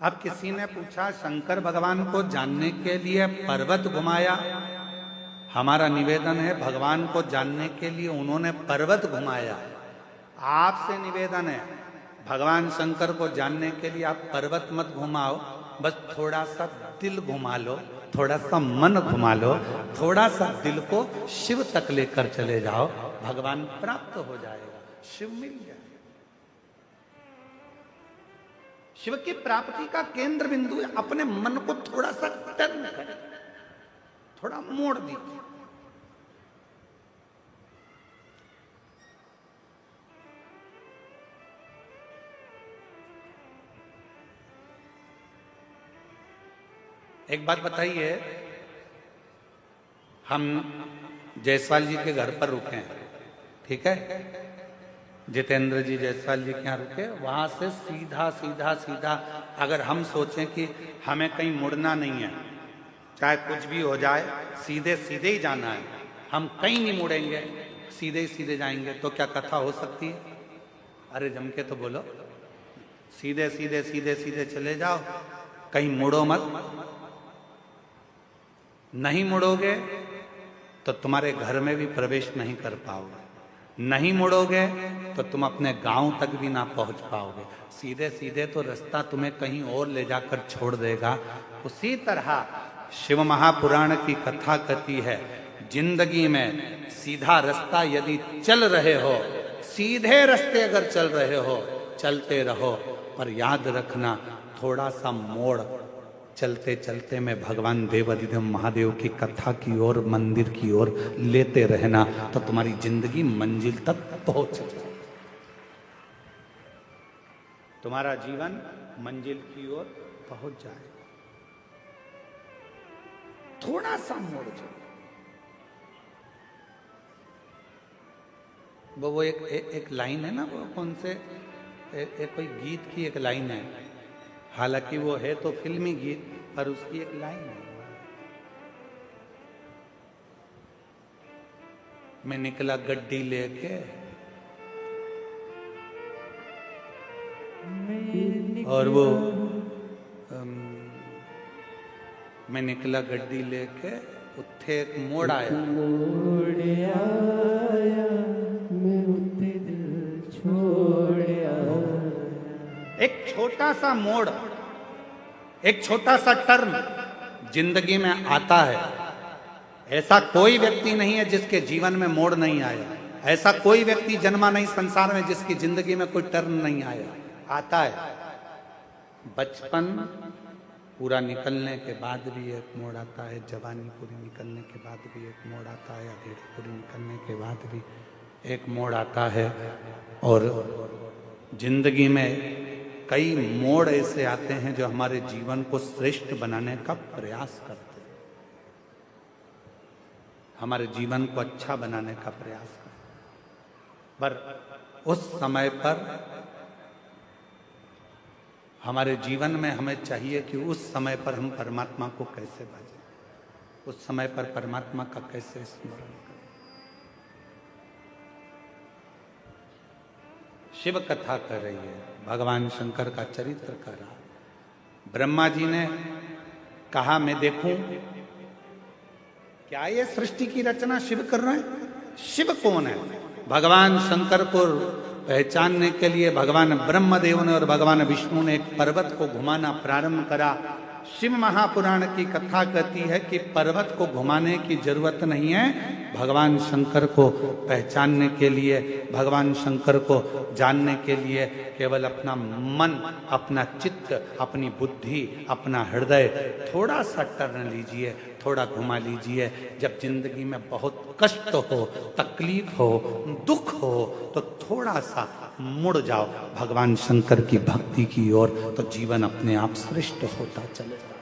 अब किसी ने पूछा शंकर भगवान को जानने के लिए पर्वत घुमाया? हमारा निवेदन है, भगवान को जानने के लिए उन्होंने पर्वत घुमाया। आपसे निवेदन है, भगवान शंकर को जानने के लिए आप पर्वत मत घुमाओ, बस थोड़ा सा दिल घुमा लो, थोड़ा सा मन घुमा लो, थोड़ा सा दिल को शिव तक लेकर चले जाओ, भगवान प्राप्त हो जाएगा, शिव मिल जाएगा। शिव की प्राप्ति का केंद्र बिंदु है, अपने मन को थोड़ा सा टर्न करें, थोड़ा मोड़ दीजिए। एक बात बताइए, हम जायसवाल जी के घर पर रुके हैं, ठीक है, जितेंद्र जी जायसवाल जी के यहाँ रुके, वहां से सीधा सीधा सीधा अगर हम सोचें कि हमें कहीं मुड़ना नहीं है, चाहे कुछ भी हो जाए, सीधे सीधे ही जाना है, हम कहीं नहीं मुड़ेंगे, सीधे ही सीधे जाएंगे, तो क्या कथा हो सकती है? अरे जम के तो बोलो, सीधे सीधे सीधे सीधे चले जाओ, कहीं मुड़ो मत। नहीं मुड़ोगे तो तुम्हारे घर में भी प्रवेश नहीं कर पाओगे, नहीं मुड़ोगे तो तुम अपने गांव तक भी ना पहुंच पाओगे, सीधे सीधे तो रास्ता तुम्हें कहीं और ले जाकर छोड़ देगा। उसी तरह शिव महापुराण की कथा कहती है, जिंदगी में सीधा रास्ता यदि चल रहे हो, सीधे रास्ते अगर चल रहे हो, चलते रहो, पर याद रखना थोड़ा सा मोड़ चलते चलते में भगवान देवाधिदेव महादेव की कथा की ओर, मंदिर की ओर लेते रहना, तो तुम्हारी जिंदगी मंजिल तक पहुंच जाए, तुम्हारा जीवन मंजिल की ओर पहुंच जाए। थोड़ा सा मोड़ जाए। वो एक लाइन है ना, वो कौन से एक कोई गीत की एक लाइन है, हालांकि वो है तो फिल्मी गीत, पर उसकी एक लाइन है, मैं निकला गड्डी लेके और वो मैं निकला गड्डी लेके, उत्थे एक मोड़ आया, मैं उत्ते दिल छोड़ आया। एक छोटा सा मोड़, एक छोटा सा टर्न जिंदगी में आता है। ऐसा कोई व्यक्ति नहीं है जिसके जीवन में मोड़ नहीं आया, ऐसा कोई व्यक्ति जन्मा नहीं संसार में जिसकी जिंदगी में कोई टर्न नहीं आया, आता है। बचपन पूरा निकलने के बाद भी एक मोड़ आता है, जवानी पूरी निकलने के बाद भी एक मोड़ आता है, अधेड़ी पूरी निकलने के बाद भी एक मोड़ आता है, और जिंदगी में कई मोड़ ऐसे आते हैं जो हमारे जीवन को श्रेष्ठ बनाने का प्रयास करते हैं, हमारे जीवन को अच्छा बनाने का प्रयास करते हैं। पर उस समय पर हमारे जीवन में हमें चाहिए कि उस समय पर हम परमात्मा को कैसे भजें, उस समय पर परमात्मा का कैसे स्मरण करें। शिव कथा कर रही है, भगवान शंकर का चरित्र कर रहा है। ब्रह्मा जी ने कहा मैं देखूं क्या ये सृष्टि की रचना शिव कर रहे हैं? शिव कौन है? भगवान शंकर को पहचानने के लिए भगवान ब्रह्मदेव ने और भगवान विष्णु ने एक पर्वत को घुमाना प्रारंभ करा। शिव महापुराण की कथा कहती है कि पर्वत को घुमाने की जरूरत नहीं है, भगवान शंकर को पहचानने के लिए, भगवान शंकर को जानने के लिए केवल अपना मन, अपना चित्त, अपनी बुद्धि, अपना हृदय थोड़ा सा टर्न लीजिए, थोड़ा घुमा लीजिए। जब जिंदगी में बहुत कष्ट हो, तकलीफ हो, दुख हो, तो थोड़ा सा मुड़ जाओ भगवान शंकर की भक्ति की ओर, तो जीवन अपने आप श्रेष्ठ होता चले जाए।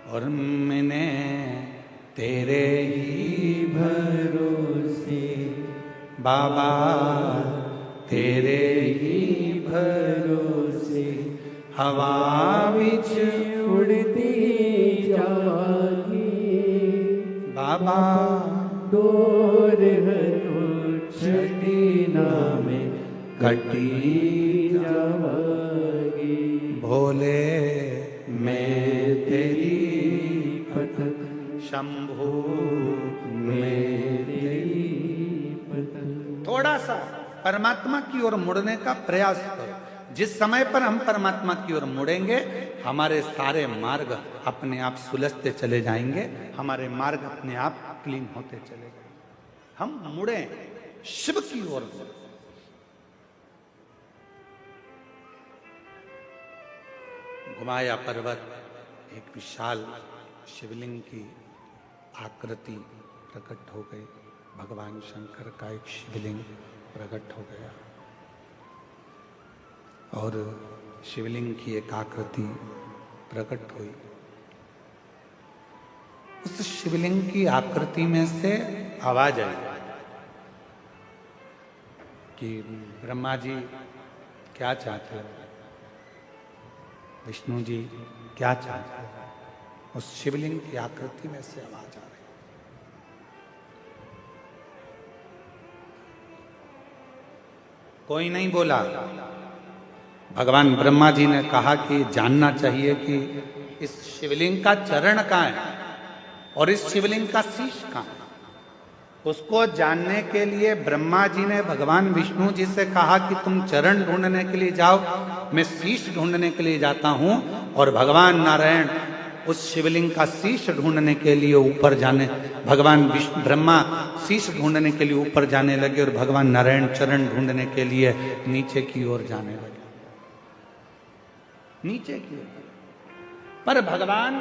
और मैंने तेरे ही भरोसे बाबा, तेरे ही भरोसे हवा बिच उड़ती जागी बाबा, डोर हलो छड़ी नामे कटी जावागी। भोले मैं तेरी पतंग, शंभु मैं तेरी पतंग। थोड़ा सा परमात्मा की ओर मुड़ने का प्रयास करो। जिस समय पर हम परमात्मा की ओर मुड़ेंगे, हमारे सारे मार्ग अपने आप सुलझते चले जाएंगे, हमारे मार्ग अपने आप क्लीन होते चले जाएंगे। हम मुड़े शिव की ओर। घुमाया पर्वत, एक विशाल शिवलिंग की आकृति प्रकट हो गई। भगवान शंकर का एक शिवलिंग प्रकट हो गया और शिवलिंग की एक आकृति प्रकट हुई। उस शिवलिंग की आकृति में से आवाज आई कि ब्रह्मा जी क्या चाहते हो, विष्णु जी क्या चाहते हो। उस शिवलिंग की आकृति में से आवाज आ रही। कोई नहीं बोला। भगवान ब्रह्मा जी ने कहा कि जानना चाहिए कि इस शिवलिंग का चरण कहाँ है और इस शिवलिंग का शीश कहाँ है। उसको जानने के लिए ब्रह्मा जी ने भगवान विष्णु जी से कहा कि तुम चरण ढूंढने के लिए जाओ, मैं शीश ढूंढने के लिए जाता हूं। और भगवान नारायण उस शिवलिंग का शीश ढूंढने के लिए ऊपर जाने, भगवान ब्रह्मा शीश ढूंढने के लिए ऊपर जाने लगे और भगवान नारायण चरण ढूंढने के लिए नीचे की ओर जाने लगे, नीचे की ओर। पर भगवान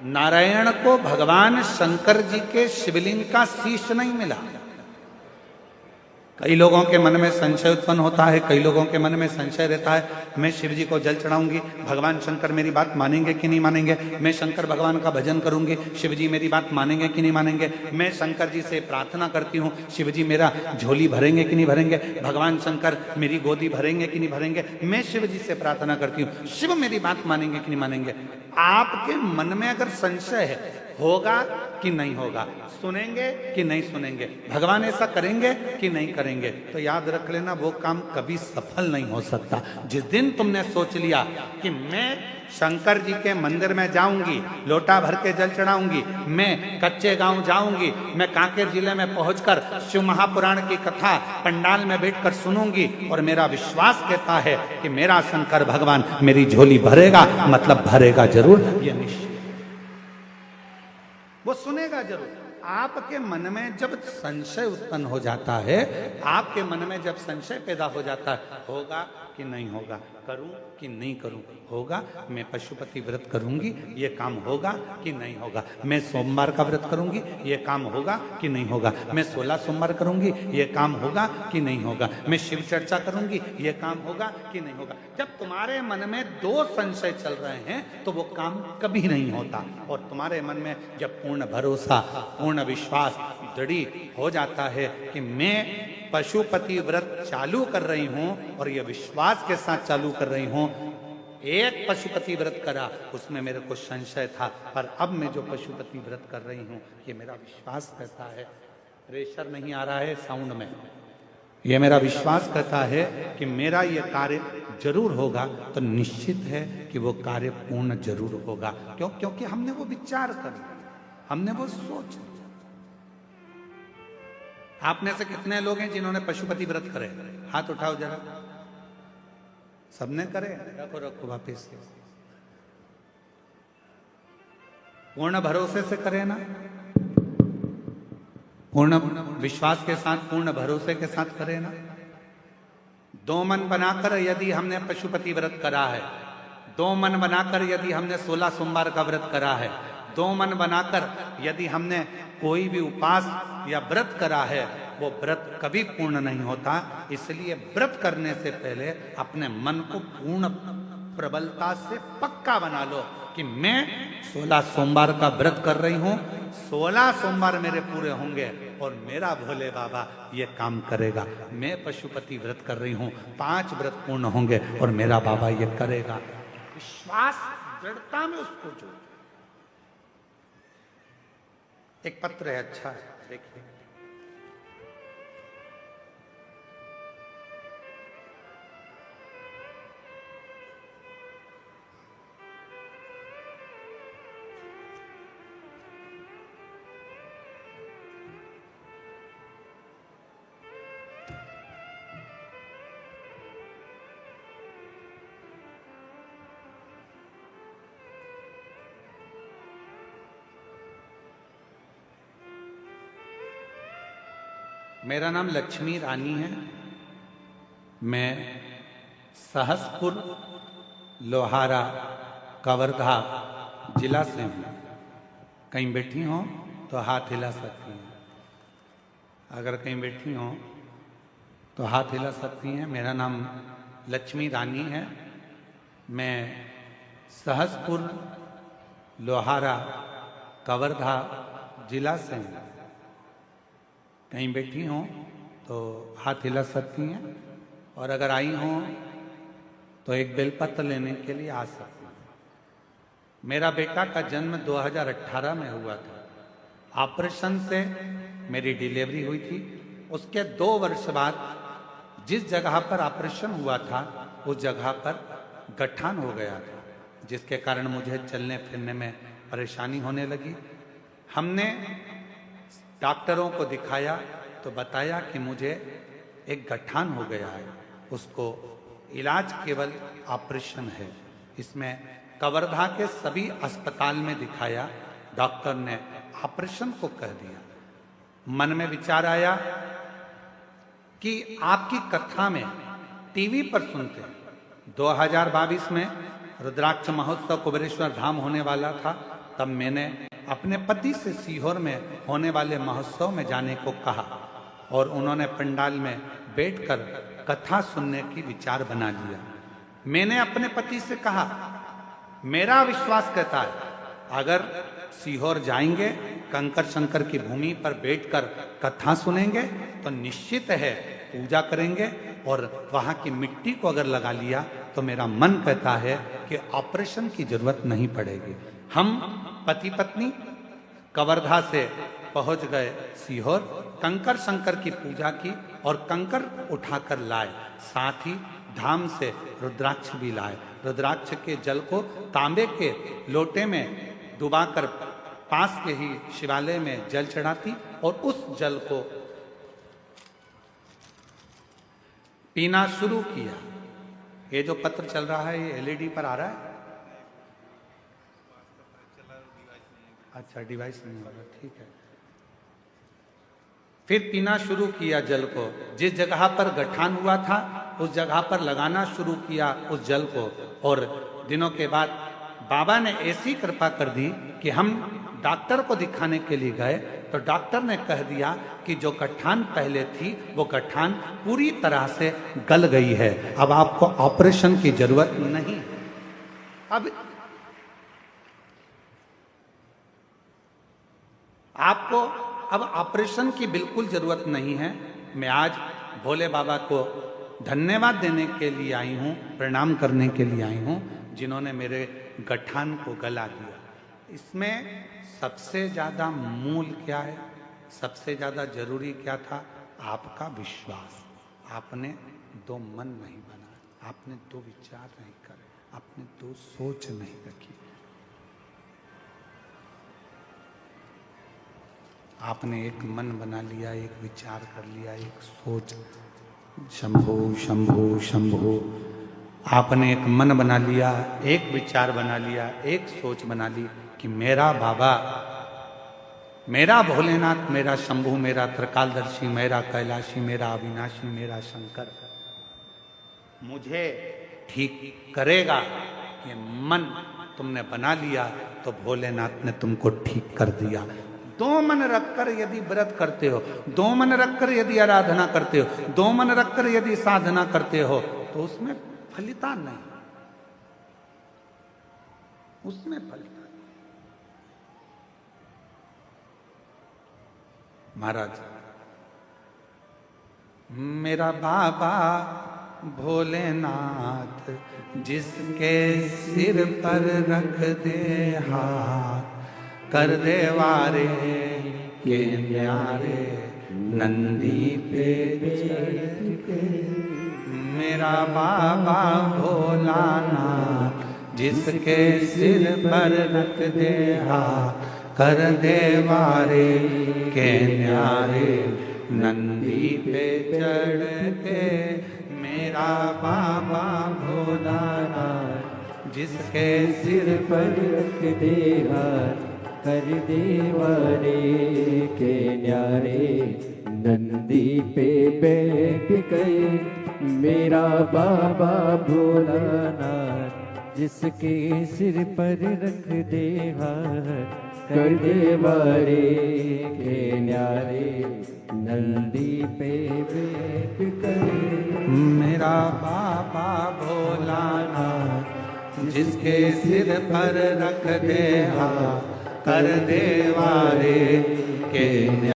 नारायण को भगवान शंकर जी के शिवलिंग का शीश नहीं मिला। कई लोगों के मन में संशय उत्पन्न होता है, कई लोगों के मन में संशय रहता है, मैं शिव जी को जल चढ़ाऊंगी, भगवान शंकर मेरी बात मानेंगे कि नहीं मानेंगे। मैं शंकर भगवान का भजन करूंगी, शिव जी मेरी बात मानेंगे कि नहीं मानेंगे। मैं शंकर जी से प्रार्थना करती हूँ, शिव जी मेरा झोली भरेंगे कि नहीं भरेंगे। भगवान शंकर मेरी गोदी भरेंगे कि नहीं भरेंगे। मैं शिव जी से प्रार्थना करती हूँ, शिव मेरी बात मानेंगे कि नहीं मानेंगे। आपके मन में अगर संशय है, होगा कि नहीं होगा, सुनेंगे कि नहीं सुनेंगे, भगवान ऐसा करेंगे कि नहीं करेंगे, तो याद रख लेना वो काम कभी सफल नहीं हो सकता। जिस दिन तुमने सोच लिया कि मैं शंकर जी के मंदिर में जाऊंगी, लोटा भर के जल चढ़ाऊंगी, मैं कच्चे गांव जाऊंगी, मैं कांकेर जिले में पहुंचकर शिव महापुराण की कथा पंडाल में बैठकर सुनूंगी और मेरा विश्वास कहता है कि मेरा शंकर भगवान मेरी झोली भरेगा, मतलब भरेगा जरूर, ये निश्चित, वो सुनेगा जरूर। आपके मन में जब संशय उत्पन्न हो जाता है, आपके मन में जब संशय पैदा हो जाता है, होगा कि नहीं होगा, करूं कि नहीं करूं, होगा मैं पशुपति व्रत करूंगी, ये काम होगा कि नहीं होगा, मैं सोमवार का व्रत करूंगी, ये काम होगा कि नहीं होगा, मैं 16 सोमवार करूंगी, ये काम होगा कि नहीं होगा, मैं शिव चर्चा करूंगी, ये काम होगा कि नहीं होगा। जब तुम्हारे मन में दो संशय चल रहे हैं तो वो काम कभी नहीं होता। और तुम्हारे मन में जब पूर्ण भरोसा, पूर्ण विश्वास दृढ़ हो जाता है कि मैं पशुपति व्रत चालू कर रही हूं और ये विश्वास के साथ चालू कर रही हूं, एक पशुपति व्रत करा उसमें मेरे को संशय था, पर अब मैं जो पशुपति व्रत कर रही हूं ये मेरा विश्वास कहता है, प्रेशर नहीं आ रहा है साउंड में, ये मेरा विश्वास कहता है कि मेरा ये कार्य जरूर होगा, तो निश्चित है कि वो कार्य पूर्ण जरूर होगा। क्यों? क्योंकि हमने वो विचार कर लिया, हमने वो सोच लिया। आप में से कितने लोग हैं जिन्होंने पशुपति व्रत करे? हाथ उठाओ जरा। सबने करे? रखो रखो वापिस। पूर्ण भरोसे से करे ना, पूर्ण विश्वास के साथ, पूर्ण भरोसे के साथ करे ना। दो मन बनाकर यदि हमने पशुपति व्रत करा है, दो मन बनाकर यदि हमने 16 सोमवार का व्रत करा है, दो मन बनाकर यदि हमने कोई भी उपास या व्रत करा है, वो व्रत कभी पूर्ण नहीं होता। इसलिए व्रत करने से पहले अपने मन को पूर्ण प्रबलता से पक्का बना लो कि मैं 16 सोमवार का व्रत कर रही हूं, 16 सोमवार मेरे पूरे होंगे और मेरा भोले बाबा ये काम करेगा। मैं पशुपति व्रत कर रही हूं, 5 व्रत पूर्ण होंगे और मेरा बाबा ये करेगा। विश्वास, दृढ़ता में उसको जोड़। एक पत्र है, अच्छा है, देखिए। मेरा नाम लक्ष्मी रानी है। मैं सहसपुर लोहारा कवर्धा जिला से हूँ। कहीं बैठी हो तो हाथ हिला सकती हैं। अगर कहीं बैठी हो तो हाथ हिला सकती हैं। मेरा नाम लक्ष्मी रानी है। मैं सहसपुर लोहारा कवर्धा जिला से हूँ। कहीं बैठी हो तो हाथ हिला सकती हैं। और अगर आई हो तो एक बेलपत्र लेने के लिए आ सकती हैं। मेरा बेटा का जन्म 2018 में हुआ था। ऑपरेशन से मेरी डिलीवरी हुई थी। उसके 2 वर्ष बाद जिस जगह पर ऑपरेशन हुआ था उस जगह पर गठान हो गया था, जिसके कारण मुझे चलने फिरने में परेशानी होने लगी। हमने डॉक्टरों को दिखाया तो बताया कि मुझे एक गठान हो गया है, उसको इलाज केवल ऑपरेशन है। इसमें कवर्धा के सभी अस्पताल में दिखाया, डॉक्टर ने ऑपरेशन को कह दिया। मन में विचार आया कि आपकी कथा में टीवी पर सुनते हैं। 2022 में रुद्राक्ष महोत्सव कुबेरेश्वर धाम होने वाला था। तब मैंने अपने पति से सीहोर में होने वाले महोत्सव में जाने को कहा और उन्होंने पंडाल में बैठकर कथा सुनने की विचार बना लिया। मैंने अपने पति से कहा, मेरा विश्वास कहता है अगर सीहोर जाएंगे, कंकर शंकर की भूमि पर बैठकर कथा सुनेंगे तो निश्चित है पूजा करेंगे और वहां की मिट्टी को अगर लगा लिया तो मेरा मन कहता है कि ऑपरेशन की जरूरत नहीं पड़ेगी। हम पति पत्नी कवर्धा से पहुंच गए सीहोर, कंकर शंकर की पूजा की और कंकर उठाकर लाए। साथ ही धाम से रुद्राक्ष भी लाए। रुद्राक्ष के जल को तांबे के लोटे में डुबाकर पास के ही शिवालय में जल चढ़ाती और उस जल को पीना शुरू किया। ये जो पत्र चल रहा है ये एलईडी पर आ रहा है। अच्छा, डिवाइस नहीं हो रहा, ठीक है। फिर पीना शुरू किया जल को। जिस जगह पर गठान हुआ था उस जगह पर लगाना शुरू किया उस जल को। और दिनों के बाद बाबा ने ऐसी कृपा कर दी कि हम डॉक्टर को दिखाने के लिए गए तो डॉक्टर ने कह दिया कि जो गठान पहले थी वो गठान पूरी तरह से गल गई है, अब आपको ऑपरेशन की जरूरत नहीं। अब आपको अब ऑपरेशन की बिल्कुल जरूरत नहीं है। मैं आज भोले बाबा को धन्यवाद देने के लिए आई हूँ, प्रणाम करने के लिए आई हूँ, जिन्होंने मेरे गठान को गला दिया। इसमें सबसे ज्यादा मूल क्या है, सबसे ज्यादा जरूरी क्या था? आपका विश्वास। आपने 2 मन नहीं बनाए, आपने 2 विचार नहीं करे, आपने 2 सोच नहीं रखी। आपने एक मन बना लिया, एक विचार कर लिया, एक सोच, शंभो शंभो शंभो। आपने एक मन बना लिया, एक विचार बना लिया, एक सोच बना ली कि मेरा बाबा, मेरा भोलेनाथ, मेरा शंभू, मेरा त्रिकालदर्शी, मेरा कैलाशी, मेरा अविनाशी, मेरा शंकर मुझे ठीक करेगा। ये मन तुमने बना लिया तो भोलेनाथ ने तुमको ठीक कर दिया। 2 मन रखकर यदि व्रत करते हो, 2 मन रखकर यदि आराधना करते हो, 2 मन रखकर यदि साधना करते हो तो उसमें फलिता नहीं, उसमें फलिता। महाराज, मेरा बाबा भोलेनाथ जिसके सिर पर रख दे हाथ, कर दे वारे के न्यारे नंदी पे चढ़ के। मेरा बाबा भोलानाथ जिसके सिर पर रख दे हाथ, कर दे वारे के न्यारे नंदी पे चढ़ के। मेरा बाबा भोलानाथ जिसके सिर पर रख दे हाथ, कर दे वारे के न्यारे नंदी पे बैठ गए मेरा बाबा भोलानाथ, जिसके सिर पर रख दे हाथ कर दे वारे के न्यारे। नंदी पे बैठ गए मेरा बाबा भोलानाथ, जिसके सिर पर रख दे हाथ कर दे वारे के